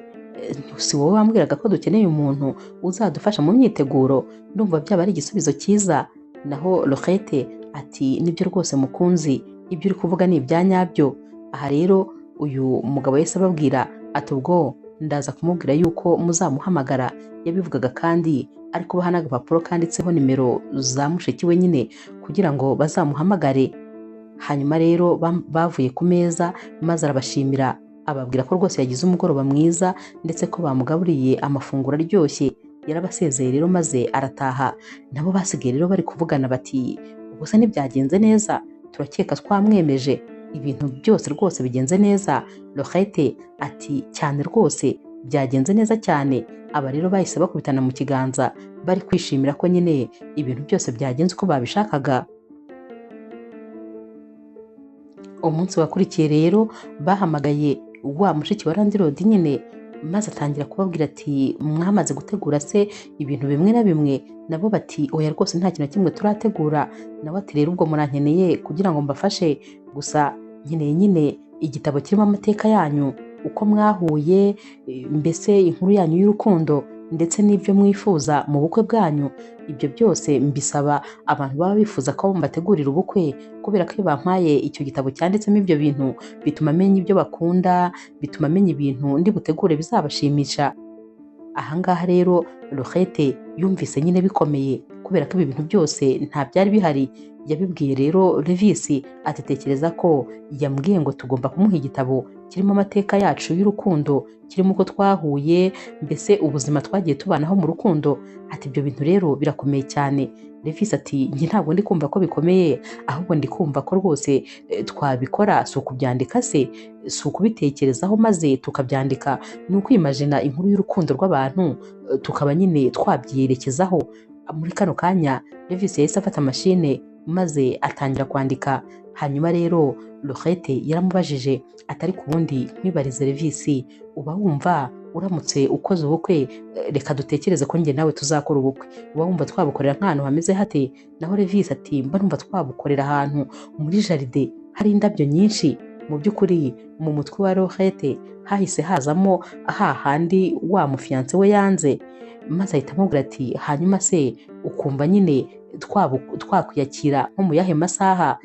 si wowe wambwiraga ko dukeneye umuntu uzadufasha mu myiteguro? Ndumva byaba ari igisubizo cyiza. Naho Laurette ati nibyo rwose mukunzi, ibyo uri kuvuga ni ibya nyabyo. Aha rero uyu mugabo yahise ababwira ati ubwo ndaza kumubwira yuko muzamuhamagara. Yabivugaga kandi ari kubaha n'agapapuro kanditseho nimero za mushiki we nyine kugira ngo bazamuhamagare. Hanyuma rero bavuye ku meza maze arabashimira, ababwira ko rwose yagize umugoroba mwiza ndetse ko bamugaburiye amafunguro aryoshye. Yarabasezeye rero maze arataha. Nabo basigaye rero bari kuvugana bati ubwo se ntibyagenze neza? Turakeka twamwemeje, ibintu byose rwose bigenze neza. Laurette ati cyane rwose byagenze neza cyane. Aba rero bahise bakubitana mu kiganza bari kwishimira ko nyine ibintu byose byagenze uko babishakaga. Umunsi wakurikiye rero bahamagaye wa mushiki wa Landirodi nyine, maze atangira kubabwira ati mwamaze gutegura se ibintu bimwe na bimwe? Nabo bati oya rwose nta kintu na kimwe turategura. Nawe ati rero ubwo murankeneye kugira ngo mbafashe, gusa nkeneye nyine igitabo kirimo amateka yanyu, uko mwahuye, mbese inkuru yanyu y'urukundo ndetse n'ibyo mwifuza mu bukwe bwanyu. Ibyo byose mbisaba abantu baba bifuza ko mbategurira ubukwe, kubera ko iyo bampaye icyo gitabo cyanditsemo ibyo bintu bituma amenya ibyo bakunda, bituma amenya ibintu ndi butegure bizabashimisha. Ahangaha rero Laurette yumvise nyine bikomeye kubera ko ibi bintu byose nta byari bihari. Yabibwiye rero Levis ati tekereza ko yambwiye ngo tugomba kumuha igitabo kirimo amateka yacu y'urukundo, kirimo uko twahuye, mbese ubuzima twagiye tubanaho mu rukundo. Ati ibyo bintu rero birakomeye cyane. Levis ati njye ntabwo ndi kumva ko bikomeye, ahubwo ndi kumva ko rwose twabikora. Si ukubyandika se, si ukubitekerezaho maze tukabyandika, ni ukwimajina inkuru y'urukundo rw'abantu tukaba nyine twabyerekezaho. Muri kano kanya Levis yahise afata mashine maze atangira kwandika. Hanyuma rero Laurette yaramubajije atari ku wundi nkwibarize Levis, uba wumva uramutse ukoze ubukwe, reka dutekereze ko njye nawe tuzakora ubukwe, uba wumva twabukorera nk'ahantu hameze hate? Naho Levis ati mba numva twabukorera ahantu muri jaride hari indabyo nyinshi. Mu by'ukuri mu mutwe wa Laurette hahise hazamo hahandi wa mufiyanse we yanze, maze ahita amubwira ati hanyuma se ukumva nyine twakwiyakira nko mu yahe masaha?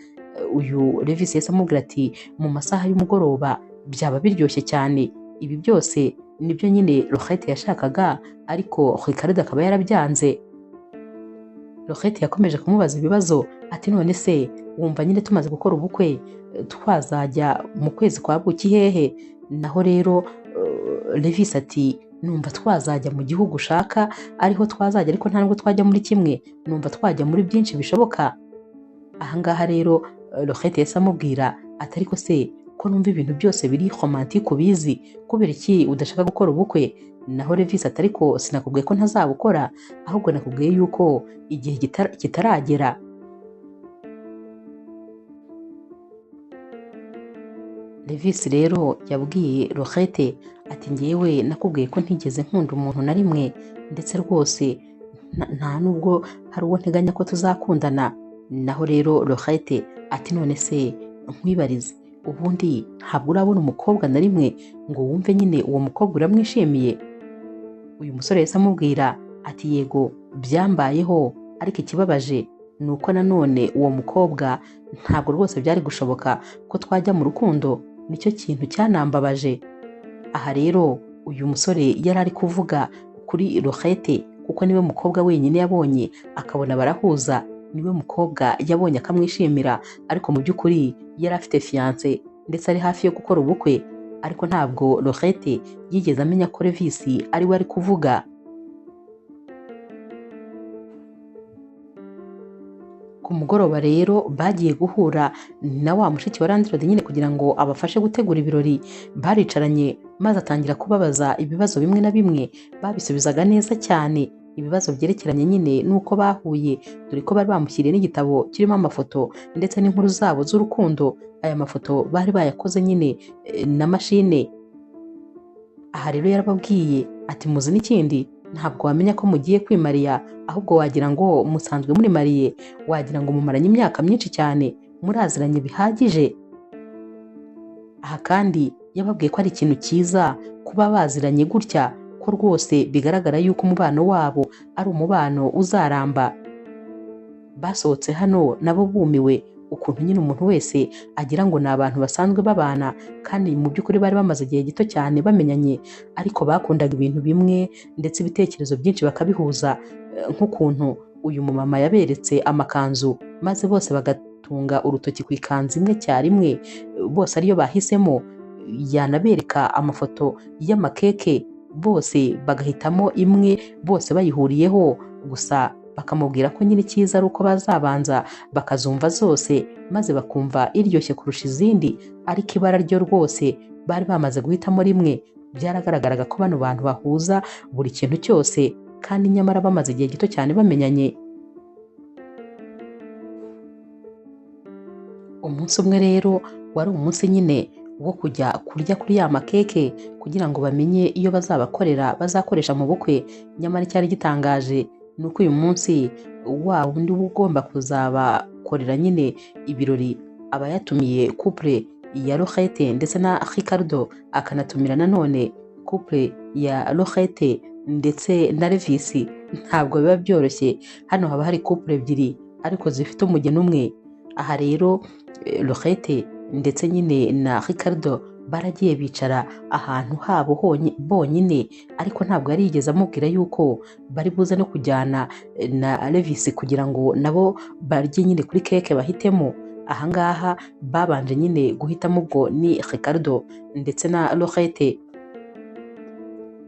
Uyu Levis yahise amubwira ati mu masaha y'umugoroba byaba biryoshye cyane. Ibi byose nibyo nyine Laurette yashakaga, ariko Ricardo akaba yarabyanze. Laurette yakomeje kumubaza ibibazo ati none se wumva nyine tumaze gukora ubukwe twazajya mu kwezi kwa buki hehe? Naho rero Levis ati numva twazajya mu gihugu ushaka ariho twazajya, ariko nta nubwo twajya muri kimwe, numva twajya muri byinshi bishoboka. Ahangaha rero Laurette yahise amubwira ati ariko se ko numva ibintu byose biri romantike ubizi, kubera iki udashaka gukora ubukwe? Naho Levis ati ariko sinakubwiye ko ntazabukora, ahubwo nakubwiye yuko igihe kitaragera. Levis rero yabwiye Laurette ati ngewe nakubwiye ko ntigeze nkunda umuntu na rimwe, ndetse rwose nta nubwo hari uwo nteganya ko tuzakundana. Naho rero Laurette ati none se nkwibarize, ubundi ntabwo urabona umukobwa na rimwe ngo wumve nyine uwo mukobwa uramwishimiye? Uyu musore yahise amubwira ati yego byambayeho, ariko ikibabaje ni uko nanone uwo mukobwa ntabwo rwose byari gushoboka ko twajya mu rukundo, nicyo kintu cyanambabaje. Aha rero uyu musore yari ari kuvuga kuri Laurette kuko niwe mukobwa wenyine yabonye akabona barahuza, niwe mukobwa yabonye akamwishimira, ariko mu by'ukuri yari afite fiance ndetse ari hafi yo gukora ubukwe, ariko ntabwo Laurette yigeze amenya ko Levis ari we ari kuvuga. Ku mugoroba rero bagiye guhura na wa mushiki wa Landirodi nyine kugira ngo abafashe gutegura ibirori. Baricaranye maze atangira kubabaza ibibazo bimwe na bimwe, babisubizaga neza cyane. ibibazo byerekeranye nyine n'uko bahuye, dore ko bari bamushyiriye n'igitabo kirimo amafoto ndetse n'inkuru zabo z'urukundo. Aya mafoto bari bayakoze nyine na mashine. Aha rero yarababwiye ati muzi n'ikindi, ntabwo wamenya ko mugiye kwimariya, ahubwo wagira ngo musanzwe muri mariye, wagira ngo mumaranye imyaka myinshi cyane, muraziranye bihagije. Aha kandi yababwiye ko ari ikintu cyiza kuba baziranye gutya, ko rwose bigaragara yuko umubano wabo ari umubano uzaramba. Basohotse hano nabo bumiwe ukuntu nyine umuntu wese agira ngo ni abantu basanzwe babana, kandi mu by'ukuri bari bamaze igihe gito cyane bamenyanye, ariko bakundaga ibintu bimwe ndetse ibitekerezo byinshi bakabihuza, nk'ukuntu uyu mumama yaberetse amakanzu maze bose bagatunga urutoki ku ikanzu imwe cyarimwe, bose ariyo bahisemo. Yanabereka amafoto y'amakeke bose bagahitamo imwe, bose bayihuriyeho, gusa bakamubwira ko nyine icyiza ari uko bazabanza bakazumva zose maze bakumva iryoshye kurusha izindi, ariko ibara ryo rwose bari bamaze guhitamo rimwe. Byaragaragaraga ko bano bantu bahuza buri kintu cyose, kandi nyamara bamaze igihe gito cyane bamenyanye. Umunsi umwe rero wari umunsi nyine wo kujya kurya kuri ya makeke kugira ngo bamenye iyo bazakoresha mu bukwe. Nyamara icyari gitangaje ni uko uyu munsi wa wundi uba ugomba kuzabakorera nyine ibirori aba yatumiye couple ya Laurette ndetse na Ricardo, akanatumira nanone couple ya Laurette ndetse na Levis. Ntabwo biba byoroshye, hano haba hari couple ebyiri ariko zifite umugeni umwe. Aha rero Laurette ndetse nyine na Ricardo baragiye bicara ahantu habo bonyine, ariko ntabwo yari yigeze amubwira yuko bari buze no kujyana na Levis kugira ngo nabo barye nyine kuri keke bahitemo. Ahangaha babanje nyine guhitamo, ubwo ni Ricardo ndetse na Laurette.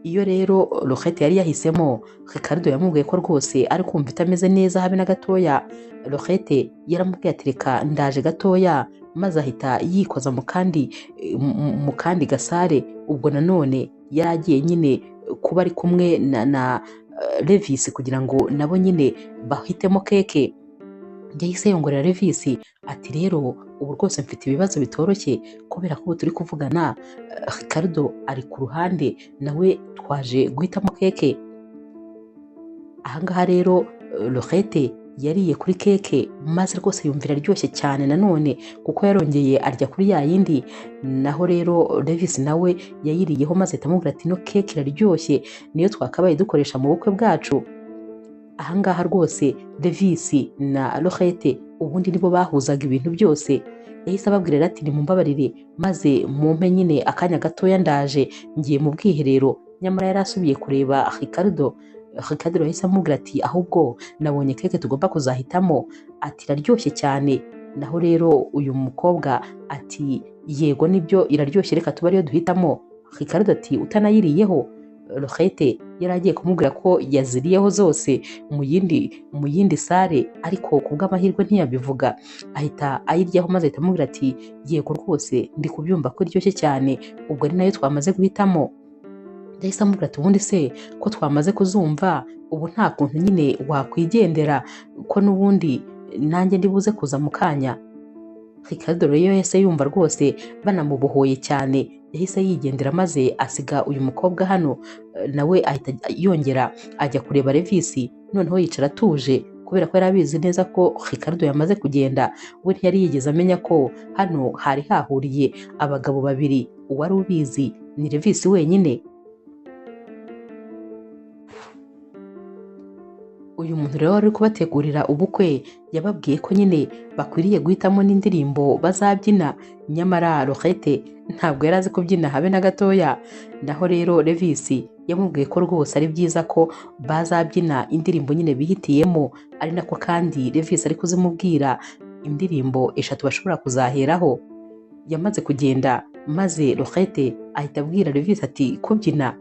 Iyo rero Laurette yari yahisemo, Ricardo yamubwiye ko rwose ari kumva itameze neza habe na gatoya. Laurette yaramubwiye ati reka ndaje gatoya, maze ahita yikoza mu kandi gasare. Ubwo nanone yari agiye nyine kuba ari kumwe na Levis kugira ngo nabo nyine bahitemo keke. Yahise yongorera Levis ati rero ubu rwose mfite ibibazo bitoroshye, kubera ko ubu turi kuvugana Ricardo ari ku ruhande, nawe twaje guhitamo keke. Ahangaha rero Laurette yariye kuri keke maze rwose yumvira aryoshye cyane nanone, kuko yarongeye arya kuri ya yindi. Naho rero Levis nawe yayiriyeho maze atamubwira ati no keke iraryoshye, niyo twakabaye dukoresha mu bukwe bwacu. Ahangaha rwose Levis na Laurette ubundi nibo bahuzaga ibintu byose. Yahise ababwira ati nimumbabarire maze mumpe nyine akanya gatoya, ndaje ngiye mu bwiherero. Nyamara yari asubiye kureba Ricardo. Ricardo yahise amubwira ati ahubwo nabonye keke tugomba kuzahitamo, ati iraryoshye cyane. Naho rero uyu mukobwa ati yego nibyo iraryoshye, reka tuba ariyo duhitamo. Ricardo ati utanayiriyeho? Laurette yari agiye kumubwira ko yaziriyeho zose mu yindi sare, ariko ku bw'amahirwe ntiyabivuga, ahita ayiryaho maze ahita amubwira ati yego rwose ndi kubyumva ko iryoshye cyane, ubwo ari nayo twamaze guhitamo. Yahise amubwira ati ubundi se ko twamaze kuzumva, ubu nta kuntu nyine wakwigendera, ko n'ubundi nanjye ndibuze kuza mu kanya. Ricardo rero yahise yumva rwose banamubohoye cyane, yahise yigendera maze asiga uyu mukobwa hano. Nawe ahita yongera ajya kureba Levis, noneho yicara atuje, kubera ko yari abizi neza ko Ricardo yamaze kugenda. We ntiyari yigeze amenya ko hano hari hahuriye abagabo babiri, uwari ubizi ni Levis wenyine. Uyu muntu rero wari kubategurira ubukwe yababwiye ko nyine bakwiriye guhitamo n'indirimbo bazabyina. Nyamara Laurette ntabwo yari azi kubyina habe na gatoya. Naho rero Levis yamubwiye ko rwose ari byiza ko bazabyina indirimbo nyine bihitiyemo, ari nako kandi Levis ari kuzimubwira indirimbo 3 bashobora kuzaheraho. Yamaze kugenda maze Laurette ahita abwira Levis ati kubyina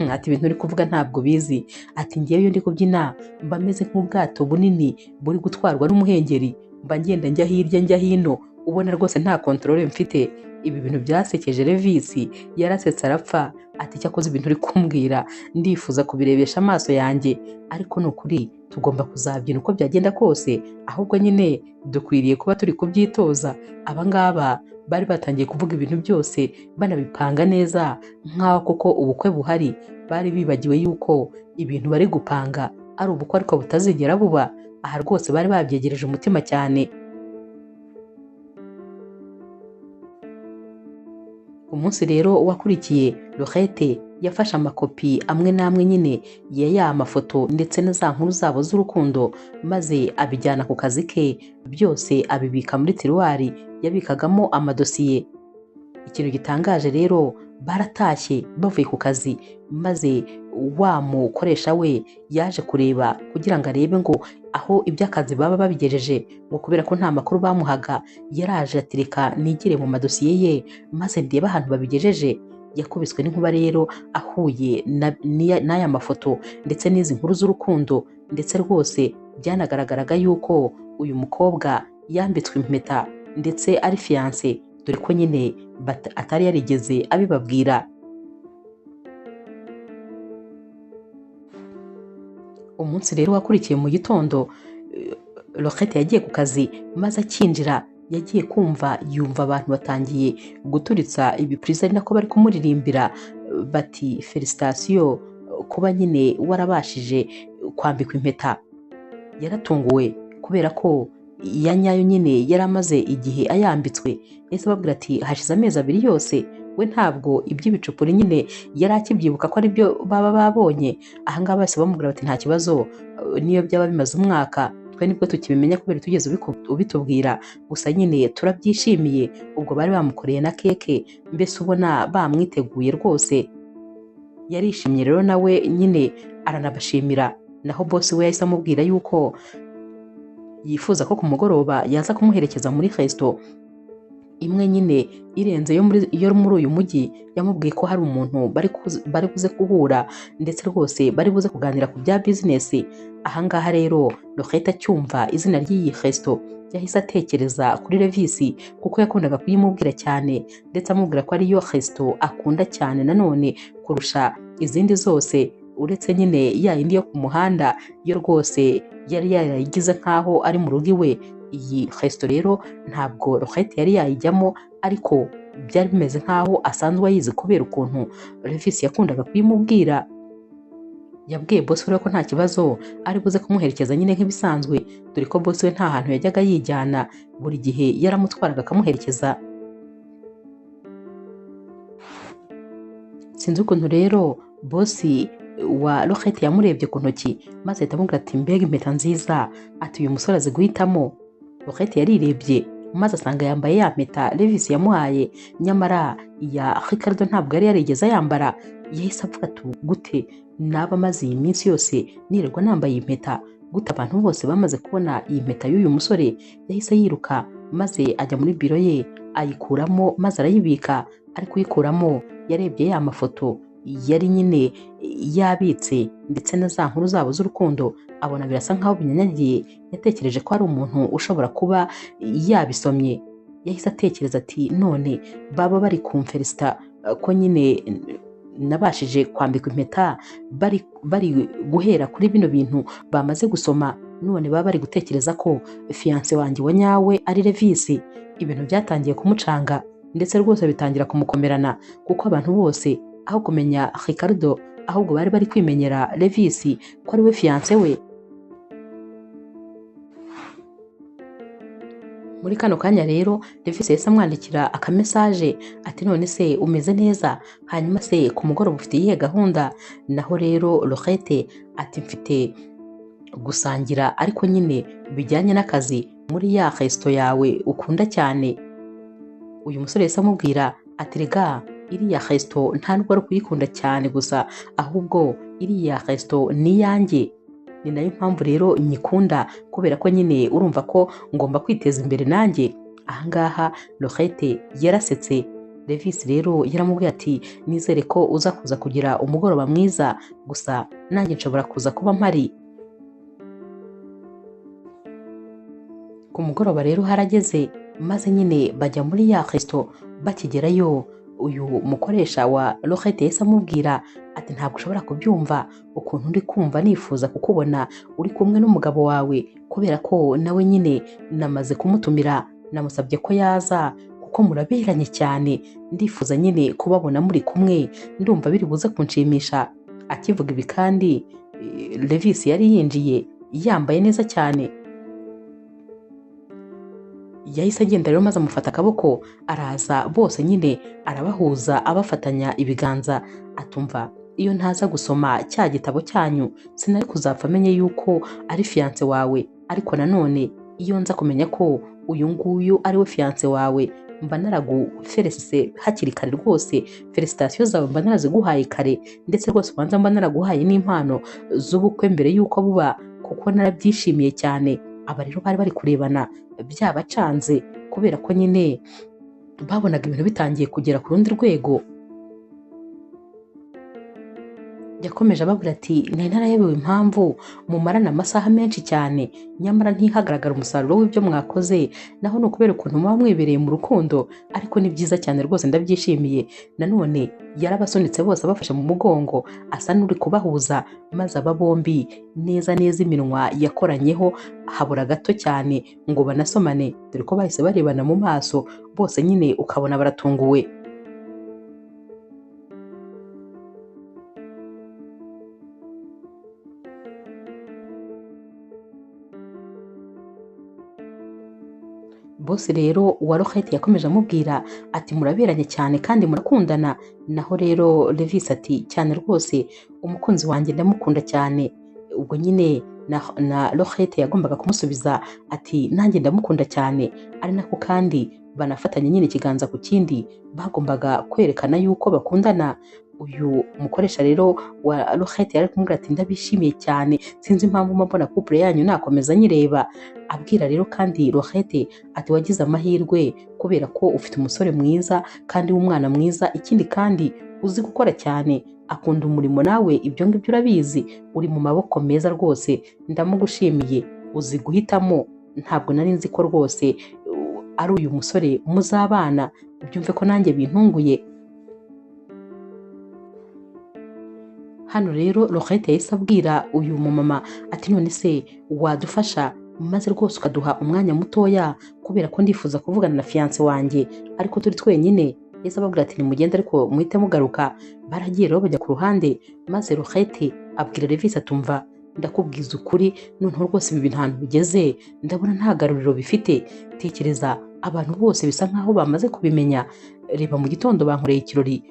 ati ibintu uri kuvuga ntabwo bizi, ati ngewe iyo ndi kubyina mba meze nk'ubwato bunini buri gutwarwa n'umuhengeri, mba ngenda njya hirya njya hino ubona rwose nta controle mfite. Ibi bintu byasekeje Levisi, yarasetse arapfa ati cyakoze ibintu uri kumbwira ndifuza kubirebesha amaso yanjye, ariko ni ukuri tugomba kuzabyina uko byagenda kose, ahubwo nyine dukwiriye kuba turi kubyitoza. Aba ngaba bari batangiye kuvuga ibintu byose banabipanga neza nk'aho koko ubukwe buhari, bari bibagiwe yuko ibintu bari gupanga ari ubukwe ariko butazigera buba. Aha rwose bari babyegereje umutima cyane. Umunsi rero wakurikiye, Laurette yafashe amakopi amwe n'amwe nyine ya mafoto ndetse na za nkuru zabo z'urukundo, maze abijyana ku kazi ke, byose abibika muri tiruwari yabikagamo amadosiye. Ikintu gitangaje rero, baratashye bavuye ku kazi, maze wa mukoresha we yaje kureba kugira ngo arebe ngo aho iby'akazi baba babigejeje, ngo kubera ko nta makuru bamuhaga, yaraje atireka nigire mu madosiye ye maze ndebe ahantu babigejeje. Yakubiswe n'inkuba rero ahuye n'aya mafoto ndetse n'izi nkuru z'urukundo, ndetse rwose byanagaragaraga yuko uyu mukobwa yambitswe impeta ndetse ari fiancé, dore ko nyine atari yarigeze abibabwira. Umunsi rero wakurikiye mu gitondo, Laurette yagiye ku kazi, maze akinjira yagiye kumva yumva abantu batangiye guturitsa ibipurizo ari nako bari kumuririmbira bati felicitation kuba nyine warabashije kwambikwa impeta. Yaratunguwe kubera ko iya nyayo nyine yari amaze igihe ayambitswe. Ese babwira ati hashize amezi 2 yose, we ntabwo iby'ibicupuri nyine yari akibyibuka ko ari byo baba babonye. Ahangaha bose bamubwira bati nta kibazo, niyo byaba bimaze umwaka twe nibwo tukibimenya kubera tugeze ubitubwira, gusa nyine turabyishimiye. Ubwo bari bamukoreye na keke, mbese ubona bamwiteguye rwose. Yarishimye rero nawe nyine aranabashimira. Naho boss we yahise amubwira yuko yifuza ko ku mugoroba yaza kumuherekeza muri resto imwe nyine irenze yo muri uyu mujyi. Yamubwiye ko hari umuntu bari buze kuhura, ndetse rwose bari buze kuganira ku bya business. Ahangaha rero Laurette acyumva izina ry'iyi resto yahise atekereza kuri Levisi, kuko yakundaga kuyimubwira cyane, ndetse amubwira ko ariyo resto akunda cyane nanone kurusha izindi zose, uretse nyine ya yindi yo ku muhanda yo rwose yari yarayigize nkaho ari mu rugo iwe. Iyi resto rero ntabwo Laurette yari yayijyamo, ariko byari bimeze nkaho asanzwe ayizi kubera ukuntu Levisi yakundaga kuyimubwira. Yabwiye boss we ko nta kibazo ari buze kumuherekeza nyine nk'ibisanzwe, dore ko boss we nta hantu yajyaga yijyana, buri gihe yaramutwaraga akamuherekeza. Sinzi ukuntu rero boss wa Laurette yamurebye ku ntoki, maze ahita amubwira ati mbega impeta nziza, ati uyu musore azi guhitamo. Laurette yarirebye maze asanga yambaye ya mpeta Levisi yamuhaye, nyamara iya Ricardo ntabwo yari yarigeze yambara. Yahise avuga ati gute naba maze iyi minsi yose nirirwa nambaye impeta, gute abantu bose bamaze kubona iyi mpeta y'uyu musore? Yahise yiruka maze ajya muri biro ye ayikuramo, maze arayibika. Ari kuyikuramo yarebye ya mafoto yari nyine yabitse ndetse na za nkuru zabo z'urukundo, abona birasa nkaho binyanyagiye. Yatekereje ko ari umuntu ushobora kuba yabisomye. Yahise atekereza ati none baba bari kumfelicita ko nyine nabashije kwambikwa impeta, bari guhera kuri bino bintu bamaze gusoma, none baba bari gutekereza ko fiancé wanjye wa nyawe ari Levisi. Ibintu byatangiye kumucanga, ndetse rwose bitangira kumukomerana, kuko abantu bose aho kumenya Ricardo ahubwo bari kwimenyera Levisi ko ari we fiancé we. Muri kano kanya rero Levisi yahise amwandikira akamesaje ati none se umeze neza, hanyuma se ku mugoroba ufite iyihe gahunda? Naho rero Laurette ati mfite gusangira ariko nyine bijyanye n'akazi muri ya resto yawe ukunda cyane. Uyu musore yahise amubwira ati rega iriya resto nta nubwo ari kuyikunda cyane gusa, ahubwo iriya resto ni yanjye, ni nayo mpamvu rero nyikunda, kubera ko nyine urumva ko ngomba kwiteza imbere nanjye. Ahangaha Laurette yarasetse. Levisi rero yaramubwiye ati nizere ko uza kuza kugira umugoroba mwiza, gusa nanjye nshobora kuza kuba mpari. Ku mugoroba rero harageze, maze nyine bajya muri ya resto. Bakigerayo uyu mukoresha wa Rohette yahise amubwira ati ntabwo ushobora kubyumva ukuntu ndi kumva nifuza kukubona uri kumwe n'umugabo wawe, kubera ko nawe nyine namaze kumutumira, namusabye ko yaza kuko muraberanye cyane, ndifuza nyine kubabona muri kumwe, ndumva biri buze kunshimisha. Akivuga ibi kandi Levis yari yinjiye yambaye neza cyane. Yahise agenda rero maze amufata akaboko araza, bose nyine arabahuza abafatanya ibiganza. Atumva iyo ntaza gusoma cya gitabo cyanyu sinari kuzapfa amenye yuko ari fiance wawe, ariko nanone iyo nza kumenya ko uyu nguyu ari we fiance wawe mba naraguferesise hakiri kare rwose. Felicitasiyo zawe mba naraziguhaye kare, ndetse rwose ubanza mba naraguhaye n'impano z'ubukwe mbere y'uko buba, kuko narabyishimiye cyane. Aba rero bari bari kurebana byabacanze, kubera ko nyine babonaga ibintu bitangiye kugera ku rundi rwego. Yakomeje ababwira ati nari narayobewe impamvu mumarana amasaha menshi cyane nyamara ntihagaragara umusaruro w'ibyo mwakoze, naho ni ukubera ukuntu muba mwibereye mu rukundo, ariko ni byiza cyane rwose ndabyishimiye. Nanone yarabasunitse bose abafashe mu mugongo asa n'uri kubahuza, maze aba bombi neza neza iminwa yakoranyeho, habura gato cyane ngo banasomane, dore ko bahise barebana mu maso bose nyine ukabona baratunguwe. Bose rero uwa Rohette yakomeje amubwira ati muraberanye cyane kandi murakundana. Naho rero Levis ati cyane rwose umukunzi wanjye ndamukunda cyane. Ubwo nyine na Rohette yagombaga kumusubiza ati nanjye ndamukunda cyane, ari nako kandi banafatanya nyine ikiganza ku kindi, bagombaga kwerekana yuko bakundana. Uyu mukoresha rero wa Rohette yari kumubwira ati ndabishimiye cyane, sinzi impamvu mbona couple yanyu nakomeza nyireba. Abwira rero kandi Rohette ati wagize amahirwe kubera ko ufite umusore mwiza kandi w'umwana mwiza, ikindi kandi uzi gukora cyane, akunda umurimo, nawe ibyo ngibyo urabizi, uri mu maboko meza rwose, ndamugushimiye, uzi guhitamo. Ntabwo nari nzi ko rwose ari uyu musore muzabana, ubyumve ko nanjye bintunguye. Hano rero Rohette yahise abwira uyu mumama ati none se wadufasha maze rwose ukaduha umwanya mutoya, kubera ko ndifuza kuvugana na fiance wanjye ariko turi twenyine. Yahise ababwira ati nimugende ariko muhite mugaruka. Baragiye rero bajya ku ruhande, maze Rohette abwira Levis atumva ndakubwiza ukuri, noneho rwose ibi bintu ahantu bigeze ndabona nta garuriro bifite. Tekereza abantu bose bisa nkaho bamaze kubimenya. Reba mu gitondo bankoreye ikirori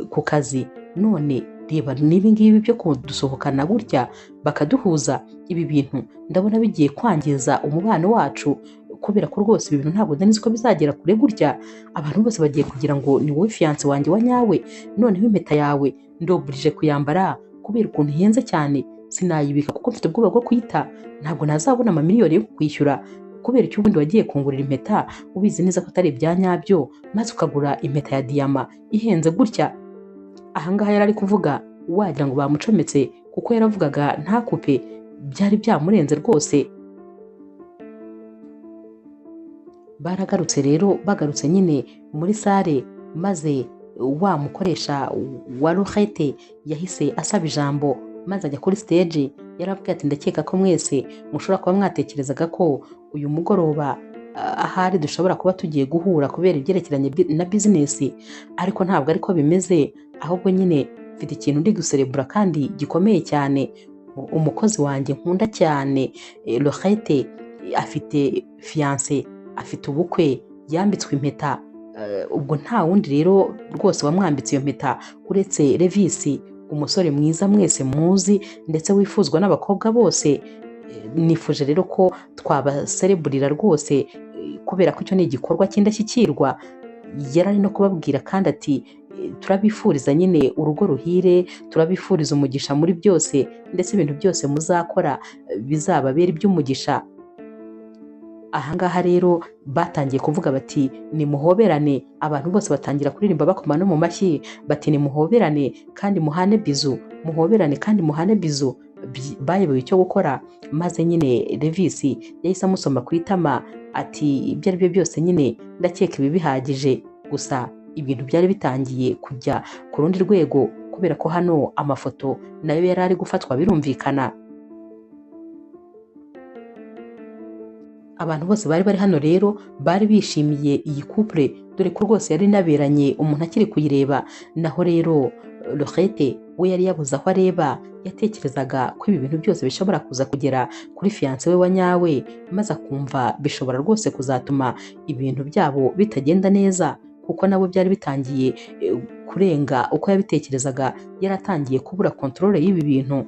ku kazi, none reba n'ibi ngibi byo kudusohokana gutya bakaduhuza. Ibi bintu ndabona bigiye kwangiza umubano wacu, kubera ko rwose ibi bintu ntabwo nzi ko bizagera kure gutya. Abantu bose bagiye kugira ngo ni wowe fiance wanjye wa nyawe, noneho impeta yawe ndoburije kuyambara kubera ukuntu ihenze cyane, sinayibika kuko mfite ubwoba bwo kuyita, ntabwo nazabona amamiliyoni yo kwishyura. Kubera icyo ubundi wagiye kungurira impeta ubizi neza ko atari ibya nyabyo, maze ukagura impeta ya diyama ihenze gutya. Ahangaha yari ari kuvuga wagira ngo bamucometse, kuko yaravugaga nta kupe, byari byamurenze rwose. Baragarutse rero, bagarutse nyine muri sale, maze wa mukoresha wa Rohette yahise asaba ijambo, maze ajya kuri stage. Yaravuga ati ndakeka ko mwese mushobora kuba mwatekerezaga ko uyu mugoroba ahari dushobora kuba tugiye guhura kubera ibyerekeranye na bizinesi, ariko ntabwo ariko bimeze, ahubwo nyine mfite ikintu ndi guserebura kandi gikomeye cyane. Umukozi wanjye nkunda cyane Rohette afite fiance, afite ubukwe, yambitswe impeta. Ubwo nta wundi rero rwose wamwambitse iyo mpeta uretse Levis, umusore mwiza mwese muzi ndetse wifuzwa n'abakobwa bose. Nifuje rero ko twabasereburira rwose, kubera ko icyo ni igikorwa cy'indashyikirwa. Yarari no kubabwira kandi ati turabifuriza nyine urugo ruhire, turabifuriza umugisha muri byose, ndetse ibintu byose muzakora bizababera iby'umugisha. Ahangaha rero batangiye kuvuga bati nimuhoberane. Abantu bose batangira kuririmba bakoma no mu mashyi bati nimuhoberane kandi muhane bizu, muhoberane kandi muhane bizu. bayobewe icyo gukora, maze nyine Levis yahise amusoma ku itama ati ibyo ari byo byose nyine ndakeka ibi bihagije. Gusa ibintu byari bitangiye kujya ku rundi rwego kubera ko hano amafoto nayo yari ari gufatwa birumvikana. Abantu bose bari bari hano rero bari bishimiye iyi couple dore ko rwose yari inaberanye umuntu akiri kuyireba. Naho rero Laurette we yari yabuze aho areba, yatekerezaga ko ibi bintu byose bishobora kuza kugera kuri fiance we wa nyawe, maze akumva bishobora rwose kuzatuma ibintu byabo bitagenda neza, kuko nabo byari bitangiye kurenga uko yabitekerezaga, yaratangiye kubura controle y'ibi bintu.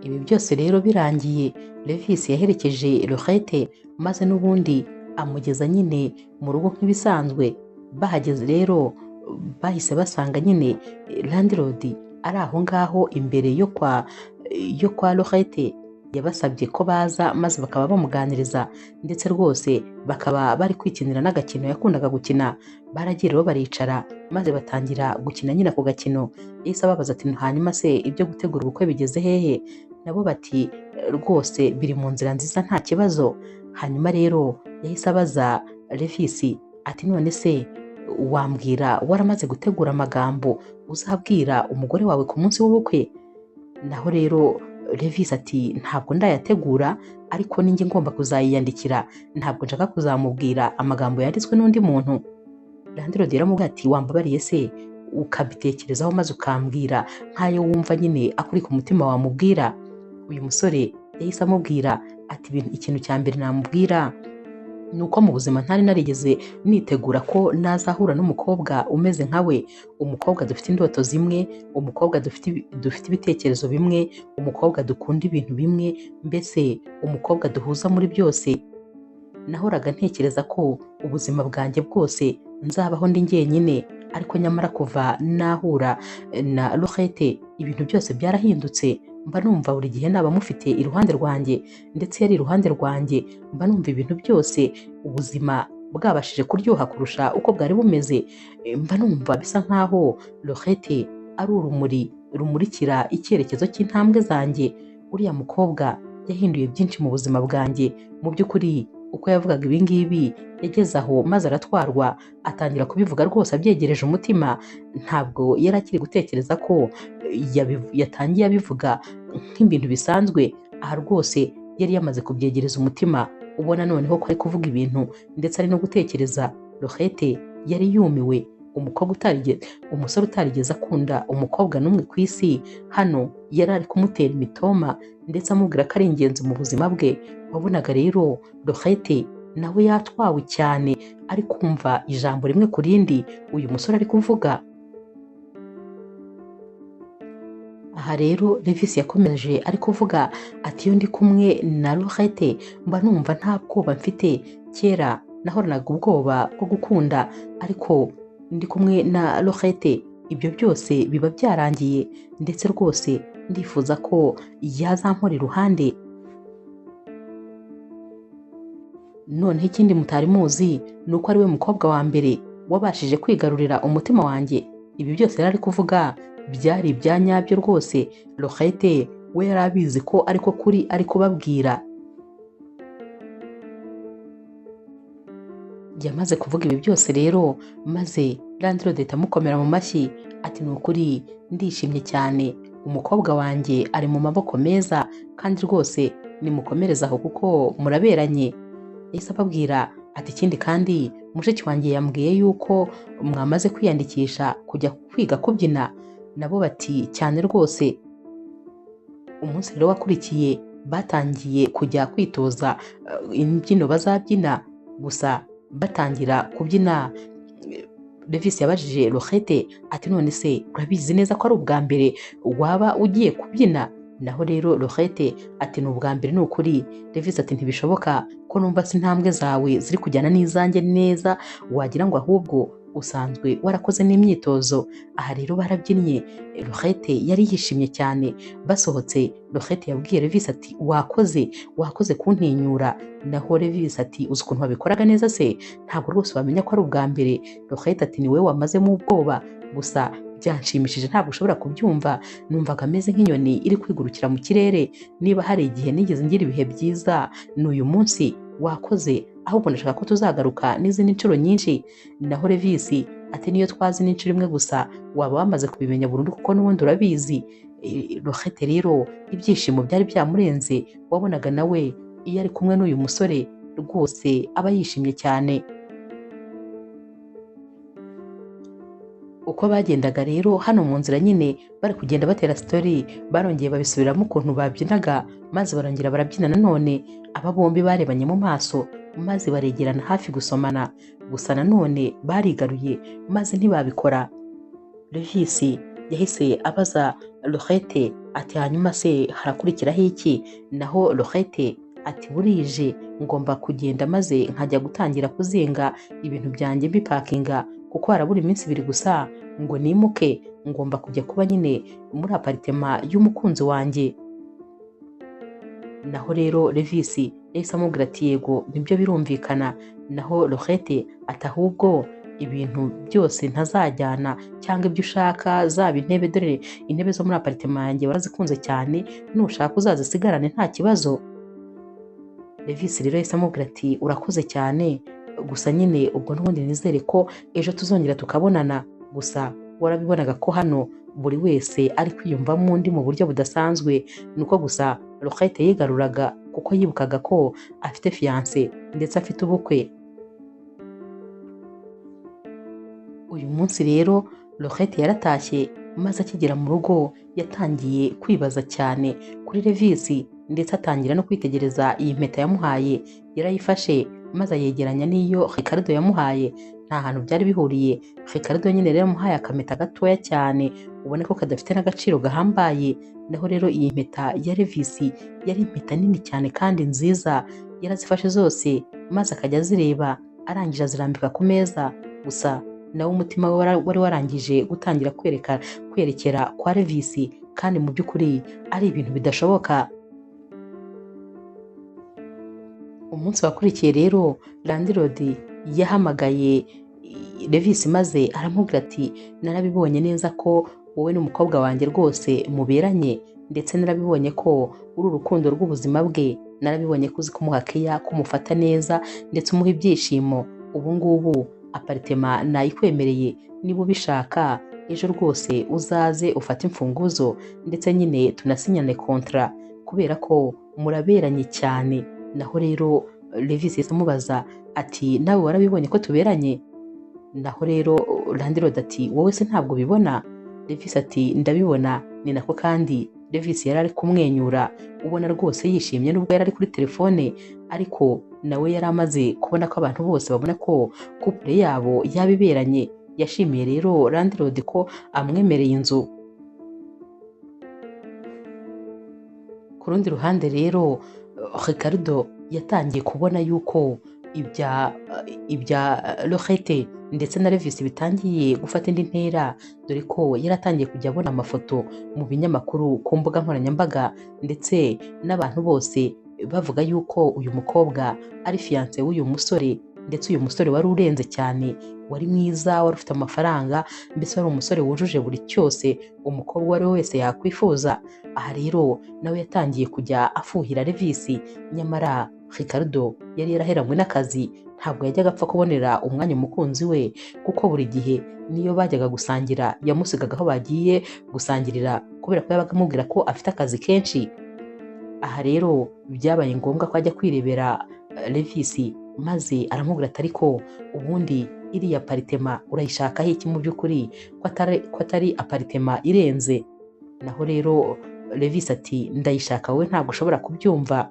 Ibi byose rero birangiye, Levis yaherekeje Laurette maze n'ubundi amugeza nyine mu rugo nk'ibisanzwe. Bahageze rero bahise basanga nyine landlord ari aho ngaho imbere yo kwa Laurette. Yabasabye ko baza maze bakaba bamuganiriza, ndetse rwose bakaba bari kwikinira n'agakino yakundaga gukina. Baragiye rero baricara maze batangira gukina nyine ako gakino. Yahise ababaza ati hanyuma se ibyo gutegura ubukwe bigeze hehe? Nabo bati rwose biri mu nzira nziza nta kibazo. Hanyuma rero yahise abaza Levis ati none se wambwira waramaze gutegura amagambo uzabwira umugore wawe ku munsi w'ubukwe? Naho rero Levis ati ntabwo ndayategura, ariko ninjye ngomba kuzayiyandikira, ntabwo nshaka kuzamubwira amagambo yanditswe n'undi muntu. Landlord yaramubwiye ati wambabariye se ukabitekerezaho maze ukambwira nk'ayo wumva nyine akuri ku mutima wamubwira. Uyu musore yahise amubwira ati ikintu cya mbere namubwira ni uko mu buzima ntari narigeze nitegura ko nazahura n'umukobwa umeze nkawe, umukobwa dufite indoto zimwe, umukobwa dufite ibitekerezo bimwe, umukobwa dukunda ibintu bimwe, mbese umukobwa duhuza muri byose. Nahoraga ntekereza ko ubuzima bwanjye bwose nzabaho ndi njyenyine, ariko nyamara kuva nahura na Laurette ibintu byose byarahindutse. Mba numva buri gihe naba mufite iruhande rwanjye, ndetse yari iruhande rwanjye mba numva ibintu byose ubuzima bwabashije kuryoha kurusha uko bwari bumeze. Mba numva bisa nkaho Laurette ari urumuri rumurikira icyerekezo cy'intambwe zanjye. Uriya mukobwa yahinduye byinshi mu buzima bwanjye. Mu by'ukuri uko yavugaga ibi ngibi yageze aho maze aratwarwa, atangira kubivuga rwose abyegereje umutima. Ntabwo yari akiri gutekereza ko yatangiye abivuga nk'ibintu bisanzwe. Aha rwose yari yamaze kubyegereza umutima, ubona noneho ko ari kuvuga ibintu ndetse ari no gutekereza. Laurette yari yumiwe. Umusore utarigeze akunda umukobwa n'umwe ku isi, hano yari ari kumutera imitoma ndetse amubwira ko ari ingenzi mu buzima bwe. Wabonaga rero Laurette nawe yatwawe cyane, ari kumva ijambo rimwe ku rindi uyu musore ari kuvuga. Aha rero Levis yakomeje ari kuvuga ati iyo ndi kumwe na Laurette mba numva nta bwoba mfite. Kera nahoranaga ubwoba bwo gukunda, ariko ndi kumwe na Laurette ibyo byose biba byarangiye, ndetse rwose ndifuza ko yazampora iruhande. Noneho ikindi mutari muzi ni uko ari we mukobwa wa mbere wabashije kwigarurira umutima wanjye. Ibi byose yari ari kuvuga byari ibya nyabyo rwose. Laurette we yari abizi ko ariko kuri ari kubabwira. Yamaze kuvuga ibi byose rero maze landlord amukomera mu mashyi ati ni ukuri ndishimye cyane, umukobwa wanjye ari mu maboko meza, kandi rwose nimukomereza aho kuko muraberanye. Yahise ababwira ati ikindi kandi mushiki wanjye yambwiye yuko mwamaze kwiyandikisha kujya kwiga kubyina. Nabo bati cyane rwose. Umunsi rero wakurikiye batangiye kujya kwitoza imbyino bazabyina. Gusa batangira kubyina, Levis yabajije Laurette ati none se urabizi neza ko ari ubwa mbere waba ugiye kubyina? Naho rero Laurette ati ni ubwa mbere ni ukuri. Levis ati ntibishoboka ko numva si intambwe zawe ziri kujyana n'izanjye neza, wagira ngo ahubwo usanzwe warakoze n'imyitozo. Aha rero barabyinnye. Laurette yari yishimye cyane. Basohotse Laurette yabwiye Levis ati wakoze kuntinyura. Naho Levis ati uzi ukuntu wabikoraga neza se, ntabwo rwose wamenya ko ari ubwa mbere. Laurette ati ni wowe wamazemo ubwoba, gusa byanshimishije ntabwo ushobora kubyumva, numvaga ameze nk'inyoni iri kwigurukira mu kirere, niba hari igihe nigeze ngira ibihe byiza ni uyu munsi, wakoze, ahubwo ndashaka ko tuzagaruka n'izindi nshuro nyinshi. Naho Levisi ati niyo twazi n'inshuro imwe gusa waba wamaze kubimenya burundu kuko n'ubundi urabizi. Rohete rero ibyishimo byari byamurenze, wabonaga nawe iyo ari kumwe n'uyu musore rwose aba yishimye cyane. Uko bagendaga rero hano mu nzira nyine bari kugenda batera sitori, barongeye babisubiramo ukuntu babyinaga, maze barongera barabyina nanone. Aba bombi barebanye mu maso maze baregerana hafi gusomana, gusa nanone barigaruye maze ntibabikora. Levisi yahise abaza Rohete ati hanyuma se harakurikiraho iki? Naho Rohete ati burije ngomba kugenda maze nkajya gutangira kuzinga ibintu byanjye bipakinga kuko harabura iminsi 2 gusa ngo nimuke, ngomba kujya kuba nyine muri aparitema y'umukunzi wanjye. Naho rero Levisi yahise amubwira ati yego nibyo birumvikana. Naho Rohete ati ahubwo ibintu byose ntazajyana cyangwa ibyo ushaka zaba intebe, dore intebe zo muri aparitema yanjye barazikunze cyane, nushaka uzazisigarane nta kibazo. Levisi rero yahise amubwira ati urakoze cyane, gusa nyine ubwo n'ubundi nizere ko ejo tuzongera tukabonana. Gusa warabibonaga ko hano buri wese ari kwiyumvamo undi mu buryo budasanzwe, nuko gusa Rohete yigaruraga kuko yibukaga ko afite fiance ndetse afite ubukwe. Uyu munsi rero Rohete yaratashye, maze akigera mu rugo yatangiye kwibaza cyane kuri Levisi ndetse atangira no kwitegereza iyi mpeta yamuhaye. Yarayifashe maze ayegeranya n'iyo Ricardo yamuhaye, nta hantu byari bihuriye. Ricardo nyine rero yamuhaye akameta gatoya cyane ubona ko kadafite n'agaciro gahambaye. Naho rero iyi mpeta ya Levisi yari impeta nini cyane kandi nziza. Yarazifashe zose maze akajya azireba, arangije azirambika ku meza. Gusa nawe umutima we wari warangije gutangira kwerekera kwa Levisi, kandi mu by'ukuri ari ibintu bidashoboka. Umunsi wakurikiye rero Landlord yahamagaye Levisi maze aramubwira ati narabibonye neza ko wowe n'umukobwa wanjye rwose muberanye, ndetse narabibonye ko uri urukundo rw'ubuzima bwe, narabibonye ko uzi kumuha keya, kumufata neza ndetse umuha ibyishimo. Ubu ngubu aparitema nayikwemereye, niba ubishaka ejo rwose uzaze ufate imfunguzo ndetse nyine tunasinyane kontra kubera ko muraberanye cyane. Naho rero Levisi amubaza ati nawe warabibonye ko tuberanye? Naho rero Landlord ati wowe se ntabwo bibona? Levisi ati ndabibona. Ni nako kandi Levisi yari ari kumwenyura, ubona rwose yishimye nubwo yari ari kuri telefone, ariko nawe yari amaze kubona ko abantu bose babona ko couple yabo yabiberanye. Yashimiye rero Landlord ko amwemereye inzu. Ku rundi ruhande rero Ricardo yatangiye kubona yuko ibya Rohete ndetse na Levisi bitangiye gufata indi ntera, dore ko yaratangiye kujya abona amafoto mu binyamakuru, ku mbuga nkoranyambaga, ndetse n'abantu bose bavuga yuko uyu mukobwa ari fiance w'uyu musore, ndetse uyu musore wari urenze cyane, wari mwiza, wari ufite amafaranga, mbese wari umusore wujuje buri cyose umukobwa uwo ari we wese yakwifuza. Aha rero nawe yatangiye kujya afuhira Levisi, nyamara Ricardo yari yaraheranywe n'akazi, ntabwo yajyaga apfa kubonera umwanya umukunzi we, kuko buri gihe niyo bajyaga gusangira yamusigaga aho bagiye gusangirira kubera ko yabaga amubwira ko afite akazi kenshi. Aha rero byabaye ngombwa ko ajya kwirebera Levisi, maze aramubwira ati ariko ubundi iriya aparitema urayishakaho iki mu by'ukuri ko atari aparitema irenze? Naho rero Levisi ati ndayishaka, wowe ntabwo ushobora kubyumva.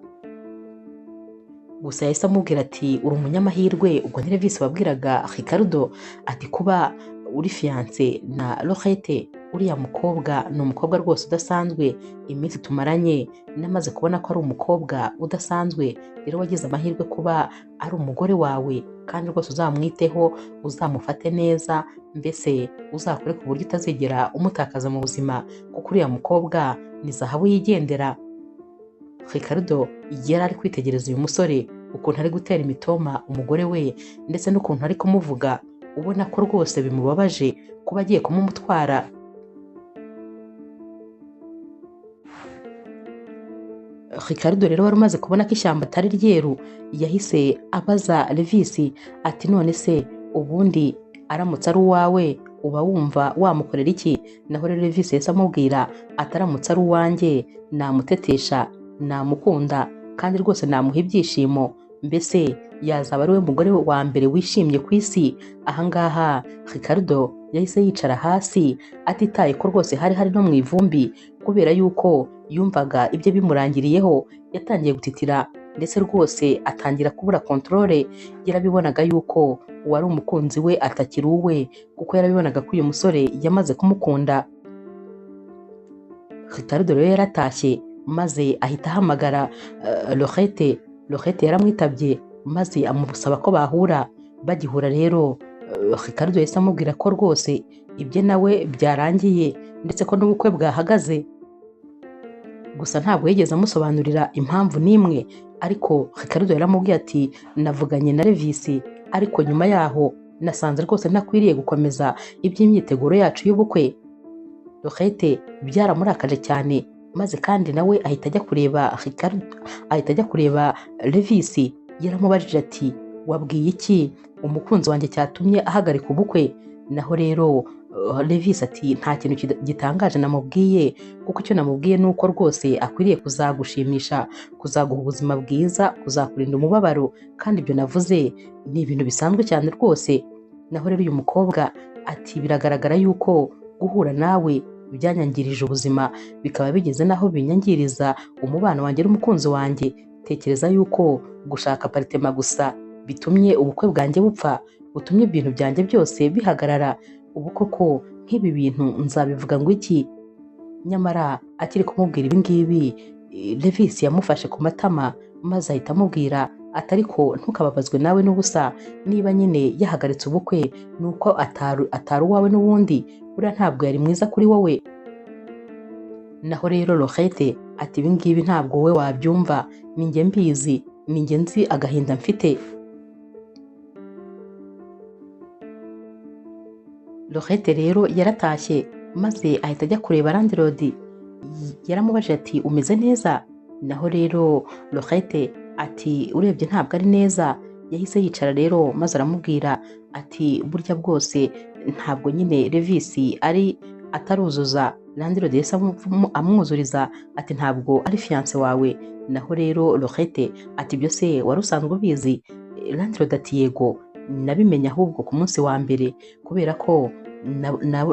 Gusa yahise amubwira ati uri umunyamahirwe. Ubwo ni Levisi wabwiraga Ricardo ati kuba uri fiance na Rohete, uriya mukobwa ni umukobwa rwose udasanzwe. Iminsi tumaranye namaze kubona ko ari umukobwa udasanzwe, rero wagize amahirwe kuba ari umugore wawe, kandi rwose uzamwiteho, uzamufate neza, mbese uzakore ku buryo utazigera umutakaza mu buzima, kuko uriya mukobwa ni zahabu yigendera. Ricardo yari ari kwitegereza uyu musore ukuntu ari gutera imitoma umugore we, ndetse n'ukuntu ari kumuvuga, ubona ko rwose bimubabaje kuba agiye kumumutwara. Ricardo rero wari umaze kubona ko ishyamba atari ryeru, yahise abaza Levisi ati none se ubundi aramutse ari uwawe uba wumva wamukorera iki? Naho rero Levisi yahise amubwira ati aramutse ari uwanjye namutetesha, namukunda kandi rwose namuha ibyishimo, mbese yazaba ari we mugore wa mbere wishimye ku isi. Ahangaha Ricardo yahise yicara hasi atitaye ko rwose hari no mu ivumbi, kubera yuko yumvaga ibyo bimurangiriyeho. Yatangiye gutitira ndetse rwose atangira kubura kontrole. Yarabibonaga yuko uwari umukunzi we atakiri uwe, kuko yarabibonaga ko uyu musore yamaze kumukunda. Ricardo rero yaratashye maze ahita ahamagara Lorette. Lorette yaramwitabye maze amusaba ko bahura. Bagihura rero Ricardo yahise amubwira ko rwose ibye nawe byarangiye ndetse ko n'ubukwe bwahagaze. Gusa ntabwo yigeze amusobanurira impamvu n'imwe, ariko Ricardo yaramubwiye ati navuganye na Levisi, ariko nyuma yaho nasanze rwose ntakwiriye gukomeza iby'imyiteguro yacu y'ubukwe. Lorette byaramurakaje cyane, maze kandi nawe ahita ajya kureba Ricardo, ahita ajya kureba Levisi. Yaramubajije ati wabwiye iki umukunzi wanjye cyatumye ahagarika ubukwe? Naho rero Levisi ati nta kintu gitangaje namubwiye, kuko icyo namubwiye ni uko rwose akwiriye kuzagushimisha, kuzaguha ubuzima bwiza, kuzakurinda umubabaro, kandi ibyo navuze ni ibintu bisanzwe cyane rwose. Naho rero uyu mukobwa ati biragaragara yuko guhura nawe byanyangirije ubuzima, bikaba bigeze naho binyangiriza umubano wanjye n'umukunzi wanjye. Tekereza yuko gushaka aparitema gusa bitumye ubukwe bwanjye bupfa, butumye ibintu byanjye byose bihagarara. Ubu koko nk'ibi bintu nzabivuga ngo iki? Nyamara akiri kumubwira ibi ngibi, Levisi yamufashe ku matama maze ahita amubwira ati ariko ntukababazwe nawe n'ubusa, niba nyine yahagaritse ubukwe nuko atari uwawe n'ubundi, buriya ntabwo yari mwiza kuri wowe. Naho rero Lorette ati ibi ngibi ntabwo wowe wabyumva, ninjye mbizi, ninjye nzi agahinda mfite. Lorette rero yaratashye maze ahita ajya kureba landlord. Yaramubajije ati umeze neza? Naho rero Lorette ati urebye ntabwo ari neza. Yahise yicara rero maze aramubwira ati burya bwose ntabwo nyine Levisi ataruzuza. Landlord yahise amwuzuriza ati ntabwo ari fiance wawe. Naho rero Lorette ati byose wari usanzwe ubizi? Landlord ati yego, nabimenye ahubwo ku munsi wa mbere, kubera ko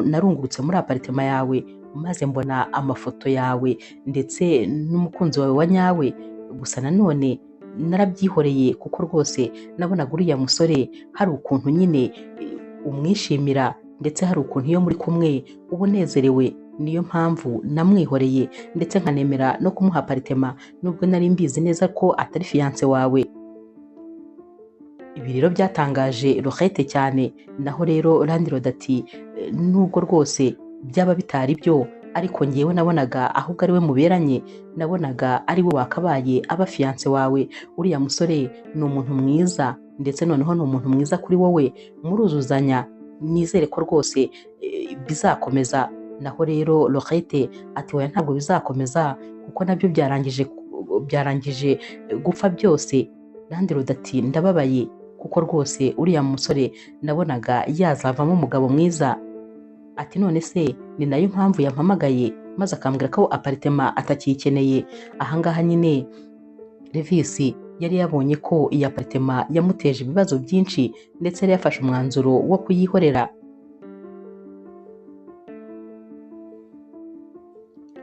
narungurutse muri aparitema yawe maze mbona amafoto yawe ndetse n'umukunzi wawe wa nyawe. Gusa nanone narabyihoreye kuko rwose nabonaga uriya musore hari ukuntu nyine umwishimira, ndetse hari ukuntu iyo muri kumwe uba unezerewe. Niyo mpamvu namwihoreye ndetse nkanemera no kumuha aparitema, nubwo nari mbizi neza ko atari fiance wawe. Ibi rero byatangaje Lorette cyane. Naho rero landlord ati nubwo rwose byaba bitari byo, ariko ngewe nabonaga ahubwo ari we muberanye, nabonaga ari we wakabaye aba fiance wawe. Uriya musore ni umuntu mwiza, ndetse noneho ni umuntu mwiza kuri wowe, muruzuzanya. Nizere ko rwose bizakomeza. Naho rero Lorette ati oya ntabwo bizakomeza, kuko nabyo byarangije gupfa byose. Landlord ati ndababaye, kuko rwose uriya musore nabonaga yazavamo umugabo mwiza. Ati none se ni nayo mpamvu yampamagaye maze akambwira ko aparitema atakiyikeneye. Ahangaha nyine Levisi yari yabonye ko iyi aparitema yamuteje ibibazo byinshi, ndetse yari yafashe umwanzuro wo kuyihorera.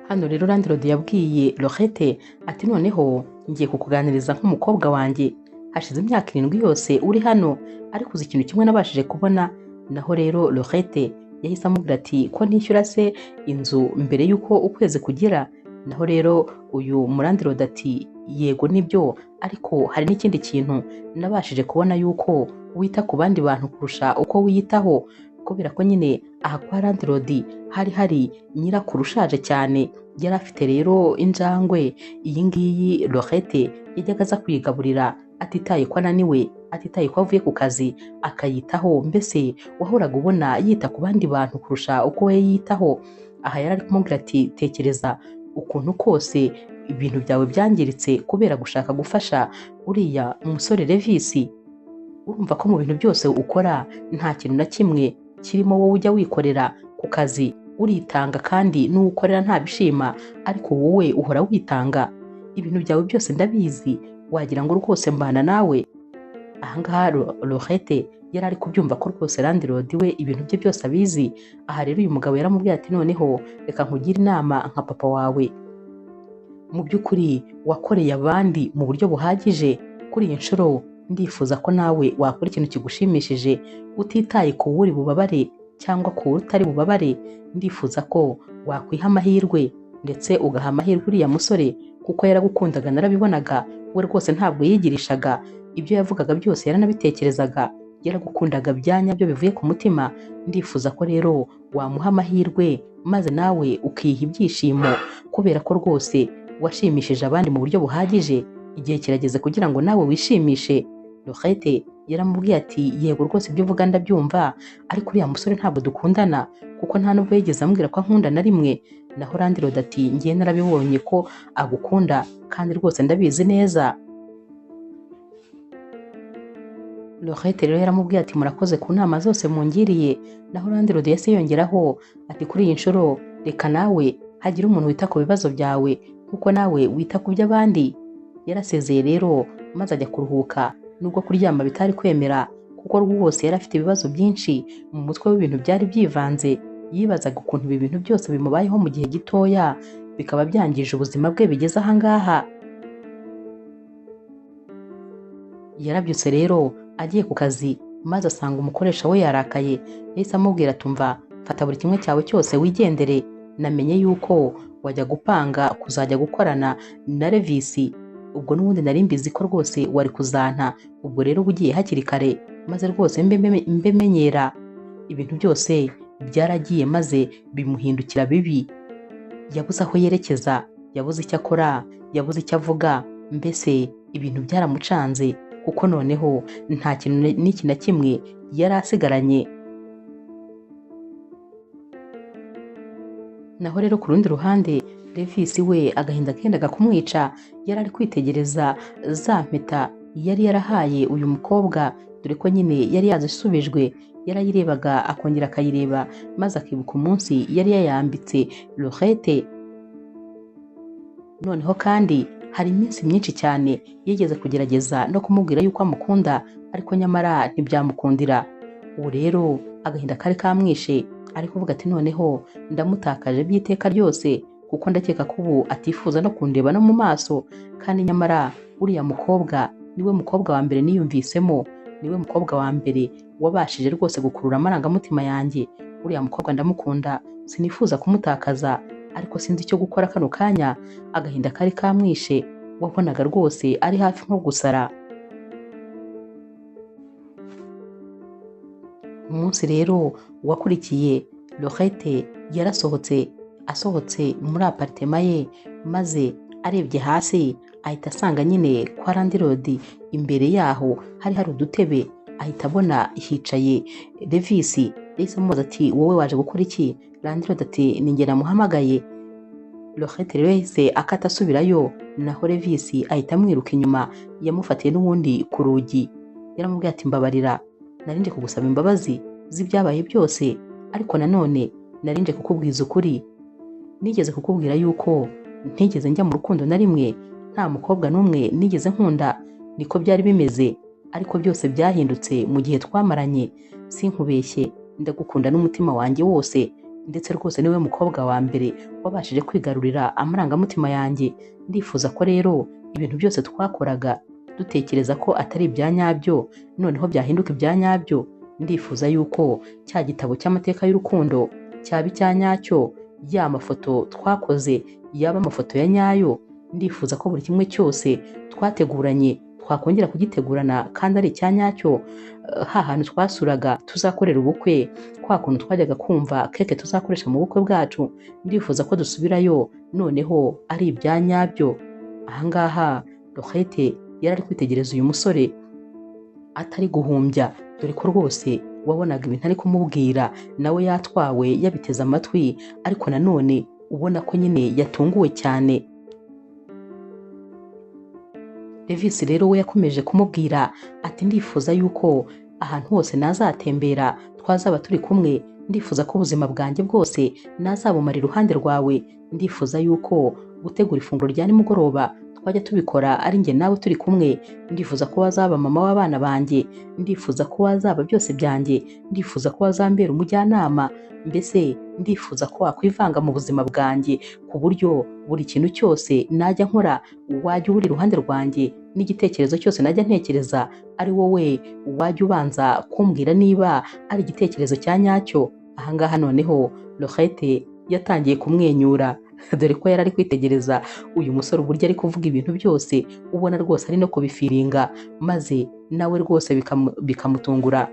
Hano rero landlord yabwiye Lorette ati noneho ngiye kukuganiriza nk'umukobwa wanjye, hashize imyaka 7 yose uri hano, ariko uzi ikintu kimwe nabashije kubona. Naho rero Lorette yahise amubwira ati ko nishyura se inzu mbere y'uko ukwezi kugera? Naho rero uyu landlord ati yego nibyo, ariko hari n'ikindi kintu nabashije kubona, yuko wita ku bandi bantu kurusha uko wiyitaho. Kubera ko nyine aha kwa landlord hari nyirakuru ushaje cyane, yari afite rero injangwe. Iyi ngiyi Lorette yajyaga aza kuyigaburira atitaye ko ananiwe, atitaye ko avuye ku kazi, akayitaho. Mbese wahoraga ubona yita ku bandi bantu kurusha uko we yitaho. Aha yari ari kumubwira ati tekereza ukuntu kose ibintu byawe byangiritse kubera gushaka gufasha uriya umusore Levisi. Urumva ko mu bintu byose ukora nta kintu na kimwe kirimo wowe ujya wikorera ku kazi, uritanga kandi n'uwo ukorera ntabishima, ariko wowe uhora witanga. Ibintu byawe byose ndabizi, wagira ngo rwose mbana nawe. Ahangaha Laurette yari ari kubyumva ko rwose landlord we ibintu bye byose abizi. Aha rero uyu mugabo yaramubwiye ati noneho reka nkugire inama nka papa wawe. Mu by'ukuri wakoreye abandi mu buryo buhagije, kuri iyi nshuro ndifuza ko nawe wakora ikintu kigushimishije utitaye ku wuri bubabare cyangwa ku utari bubabare. Ndifuza ko wakwiha amahirwe ndetse ugaha amahirwe uriya musore, kuko yaragukundaga narabibonaga. We rwose ntabwo yigirishaga, ibyo yavugaga byose yaranabitekerezaga, yaragukundaga bya nyabyo bivuye ku mutima. Ndifuza ko rero wamuha amahirwe maze nawe ukiha ibyishimo, kubera ko rwose washimishije abandi mu buryo buhagije. Igihe kirageze kugira ngo nawe wishimishe. Laurette yaramubwiye ati yego rwose ibyo uvuga ndabyumva, ariko uriya musore ntabwo dukundana, kuko nta nubwo yigeze ambwira ko ankunda na rimwe. Naho landlord ati ngiye narabibonye ko agukunda kandi rwose ndabizi neza. Laurette rero yaramubwiye ati murakoze ku nama zose mungiriye. Naho landlord yahise yongeraho ati kuri iyi nshuro reka nawe hagire umuntu wita ku bibazo byawe kuko nawe wita ku by'abandi. Yarasezeye rero maze ajya kuruhuka, nubwo kuryama bitari kwemera kuko rwose yari afite ibibazo byinshi mu mutwe w'ibintu byari byivanze. Yibazaga ukuntu ibi bintu byose bimubayeho mu gihe gitoya bikaba byangije ubuzima bwe bigeze ahangaha. Yarabyutse rero agiye ku kazi, maze asanga umukoresha we yarakaye. Yahise amubwira tumva fata buri kimwe cyawe cyose wigendere, namenye yuko wajya gupanga kuzajya gukorana na Levisi, ubwo n'ubundi nari mbizi ko rwose wari kuzanta. Ubwo rero ugiye hakiri kare maze rwose mbe menyera. Ibintu byose byaragiye maze bimuhindukira bibi. Yabuze aho yerekeza, yabuze icyo akora, yabuze icyo avuga, mbese ibintu byaramucanze kuko noneho nta kintu n'iki na kimwe yari asigaranye. Naho rero ku rundi ruhande Levisi we agahinda kendaga kumwica. Yari ari kwitegereza za mpeta yari yarahaye uyu mukobwa, dore ko nyine yari yazisubijwe. Yarayirebaga akongera akayireba maze akibuka umunsi yari yayambitse Laurette. Noneho kandi hari iminsi myinshi cyane yigeze kugerageza no kumubwira yuko amukunda, ariko nyamara ntibyamukundira. Ubu rero agahinda kari kamwishe, ari kuvuga ati noneho ndamutakaje by'iteka ryose, kuko ndakeka ko ubu atifuza no kundeba no mu maso. Kandi nyamara uriya mukobwa niwe mukobwa wa mbere niyumvisemo, niwe mukobwa wa mbere wabashije rwose gukurura amarangamutima yanjye. Uriya mukobwa ndamukunda, sinifuza kumutakaza, ariko sinzi icyo gukora kano kanya. Agahinda kari kamwishe, wabonaga rwose ari hafi nko gusara. Umunsi rero wakurikiye Laurette asohotse muri apartema ye, maze arebye hasi ahita asanga nyine kwa landlord imbere yaho hari udutebe. Ahita abona hicaye Levisi. Yahise amubaza ati wowe waje gukora iki? Landlord ati ninjye namuhamagaye. Laurette rero yahise akata asubirayo, naho Levisi ahita amwiruka inyuma, yamufatiye n'ubundi ku rugi. Yaramubwiye ati mbabarira, narinje kugusaba imbabazi z'ibyabaye byose, ariko nanone narinje kukubwiza ukuri. Nigeze kukubwira yuko ntigeze njya mu rukundo na rimwe, nta mukobwa n'umwe nigeze nkunda. Niko byari bimeze, ariko byose byahindutse mu gihe twamaranye. Sinkubeshye, ndagukunda n'umutima wanjye wose, ndetse rwose niwe mukobwa wa mbere wabashije kwigarurira amarangamutima yanjye. Ndifuza ko rero ibintu byose twakoraga dutekereza ko atari ibya nyabyo, noneho byahinduka ibya nyabyo. Ndifuza yuko cya gitabo cy'amateka y'urukundo cyaba icya nyacyo, ya mafoto twakoze yaba amafoto ya nyayo. Ndifuza ko buri kimwe cyose twateguranye twakongera kugitegurana kandi ari icya nyacyo. Hantu twasuraga tuzakorera ubukwe, kwa kuntu twajyaga kumva keke tuzakoresha mu bukwe bwacu, ndifuza ko dusubirayo noneho ari ibya nyabyo. Ahangaha Laurette yari ari kwitegereza uyu musore atari guhumbya, dore ko rwose wabonaga ibintu ari kumubwira nawe yatwawe yabiteze amatwi, ariko nanone ubona ko nyine yatunguwe cyane. Davis rero we yakomeje kumubwira ati ndifuza yuko ahantu hose nazatembera twazaba turi kumwe, ndifuza ko ubuzima bwanjye bwose nazabumara iruhande rwawe, ndifuza yuko gutegura ifunguro rya nimugoroba twajya tubikora ari njye nawe turi kumwe, ndifuza ko wazaba mama w'abana banjye, ndifuza ko wazaba byose byanjye, ndifuza ko wazambera umujyanama, mbese ndifuza ko wakwivanga mu buzima bwanjye ku buryo buri kintu cyose najya nkora wajya uri iruhande rwanjye, n'igitekerezo cyose najya ntekereza ari wowe wajya ubanza kumbwira niba ari igitekerezo cya nyacyo. Ahangaha noneho Laurette yatangiye kumwenyura dore ko yari ari kwitegereza uyu musore uburyo ari kuvuga ibintu byose, ubona rwose ari no kubifiringa, maze nawe rwose bikamutungura.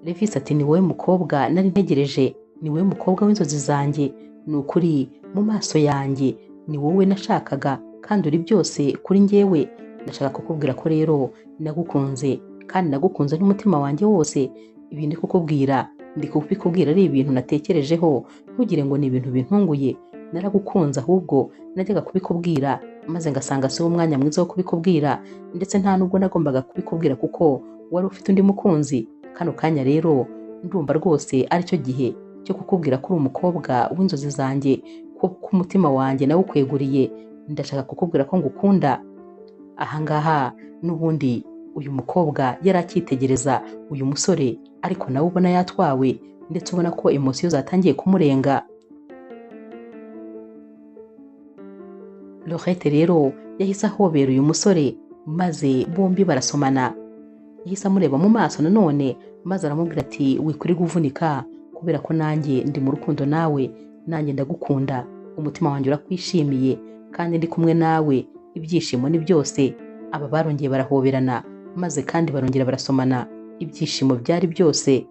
Davis ati ni wowe mukobwa nari ntegereje, ni wowe mukobwa w'inzozi zanjye, ni ukuri mu maso yanjye ni wowe nashakaga kandi uri byose kuri njyewe. Ndashaka kukubwira ko rero nagukunze kandi nagukunze n'umutima wanjye wose. Ibi ndi kukubwira ndi kubikubwira ari ibintu natekerejeho, ntugire ngo ni ibintu bintunguye. Naragukunze ahubwo najyaga kubikubwira maze ngasanga si wo mwanya mwiza wo kubikubwira, ndetse nta nubwo nagombaga kubikubwira kuko wari ufite undi mukunzi. Kano kanya rero ndumva rwose aricyo gihe cyo kukubwira ko uri umukobwa w'inzozi zanjye, ko umutima wanjye nawe ukweguriye. Ndashaka kukubwira ko ngukunda. Ahangaha n'ubundi uyu mukobwa yari akitegereza uyu musore, ariko nawe ubona yatwawe ndetse ubona ko emosiyo zatangiye kumurenga. Laurette rero yahise ahobera uyu musore maze bombi barasomana. Yahise amureba mu maso nanone maze aramubwira ati wikuri guvunika kubera ko nanjye ndi mu rukundo nawe, nanjye ndagukunda, umutima wanjye urakwishimiye kandi ndi kumwe nawe, ibyishimo ni byose. Aba barongeye barahoberana maze kandi barongera barasomana, ibyishimo byari byose.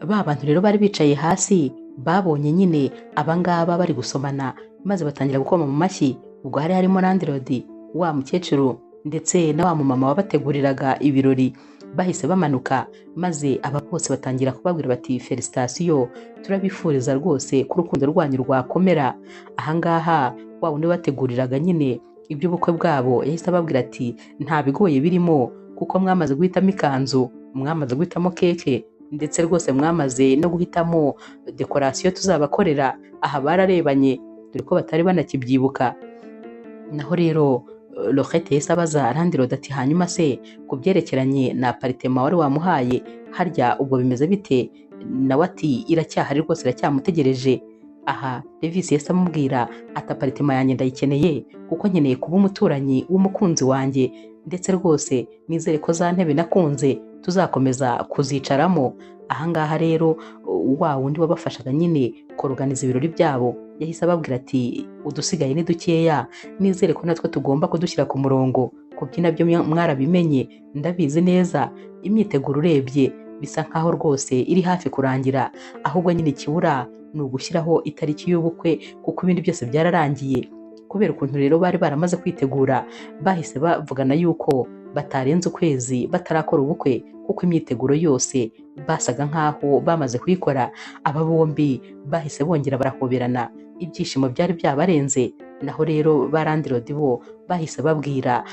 Ba bantu rero bari bicaye hasi babonye nyine abangaba bari gusomana maze batangira gukoma mu mashyi. Ubwo hari harimo Landlord, wa mukecuru ndetse na wa mumama wabateguriraga ibirori. Bahise bamanuka maze aba bose batangira kubabwira bati felicitation, turabifuriza rwose ko urukundo rwanyu rwakomera. Ahangaha wa wundi bateguriraga nyine iby'ubukwe bwabo yahise ababwira ati nta bigoye birimo kuko mwamaze guhitamo ikanzu, mwamaze guhitamo keke, ndetse rwose mwamaze no guhitamo dekorasiyo tuzabakorera. Aha bararebanye dore ko batari banakibyibuka. Naho rero Laurette yahise abaza Landlord ati hanyuma se ku byerekeranye na aparitema wari wamuhaye harya ubwo bimeze bite? Nawe ati iracyahari rwose, iracyamutegereje. Aha Davis yahise amubwira ati aparitema yanjye ndayikeneye kuko nkeneye kuba umuturanyi w'umukunzi wanjye, ndetse rwose nizere ko za ntebe nakunze tuzakomeza kuzicaramo. Ahangaha rero wa wundi wabafashaga nyine kuruganiza ibirori byabo yahise ababwira ati udusigaye ni dukeya, nizere ko natwe tugomba kudushyira ku murongo. Kubyina byo mwarabimenye, ndabizi neza. Imyiteguro urebye bisa nkaho rwose iri hafi kurangira, ahubwo nyine ikibura ni ugushyiraho itariki y'ubukwe kuko ibindi byose byararangiye. Kubera ukuntu rero bari baramaze kwitegura, bahise bavugana yuko batarenze ukwezi batarakora ubukwe kuko imyiteguro yose basaga nkaho bamaze kuyikora. Aba bombi bahise bongera barahoberana, ibyishimo byari byabarenze. Naho rero ba Landlord bo bahise babwira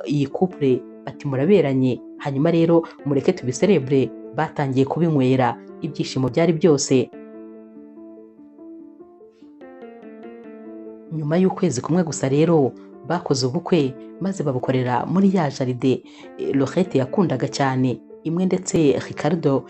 iyi couple bati muraberanye, hanyuma rero mureke tubiserebre. Batangiye kubinywera, ibyishimo byari byose. Nyuma y'ukwezi kumwe gusa rero bakoze ubukwe maze babukorera muri ya jaride Laurette yakundaga cyane imwe, ndetse Ricardo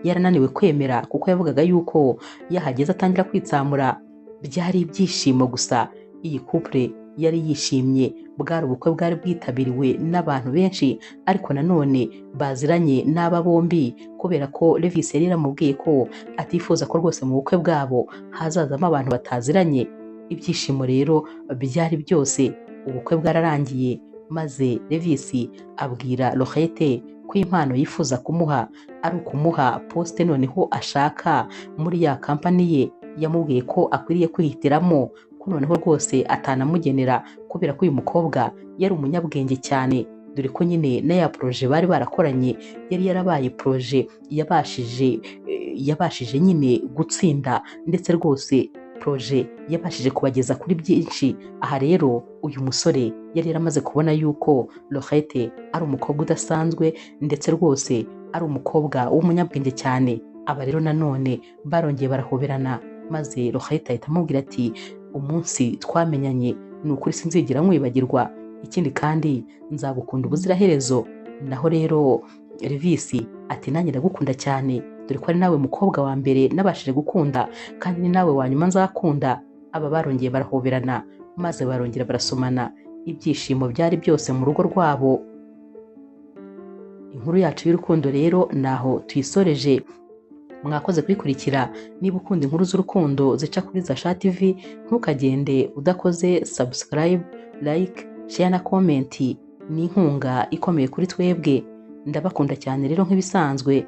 yarananiwe kwemera kuko yavugaga yuko yahageze atangira kwitsamura. Byari ibyishimo gusa, iyi couple yari yishimye. Bwari ubukwe bwari bwitabiriwe n'abantu benshi, ariko nanone baziranye n'aba bombi kubera ko Davis yari yaramubwiye ko atifuza ko rwose mu bukwe bwabo hazazamo abantu bataziranye. Ibyishimo rero byari byose. Ubukwe bwararangiye maze Davis abwira Laurette ko impano yifuza kumuha ari ukumuha poste noneho ashaka muri ya kampani ye. Yamubwiye ko akwiriye kwihitiramo, ko noneho rwose atanamugenera kubera ko uyu mukobwa yari umunyabwenge cyane, dore ko nyine na ya poroje bari barakoranye yari yarabaye poroje yabashije nyine gutsinda, ndetse rwose poroje yabashije kubageza kuri byinshi. Aha rero uyu musore yari yaramaze kubona yuko Laurette ari umukobwa udasanzwe, ndetse rwose ari umukobwa w'umunyabwenge cyane. Aba rero nanone barongeye barahoberana, maze Laurette ahita amubwira ati umunsi twamenyanye ni ukuri sinzigera nkwibagirwa, ikindi kandi nzagukunda ubuziraherezo. Naho rero Elvis ati nanjye ndagukunda cyane, dore ko ari nawe mukobwa wa mbere nabashije gukunda, kandi ni nawe wa nyuma nzakunda. Aba barongeye barahoberana, maze barongera barasomana, ibyishimo byari byose mu rugo rwabo. Inkuru yacu y'urukundo rero naho tuyisoreje. Mwakoze kuyikurikira. Niba ukunda inkuru z'urukundo zica kuri Zasha TV, ntukagende udakoze subscribe, like, share na comment. Ni inkunga ikomeye kuri twebwe. Ndabakunda cyane rero nk'ibisanzwe.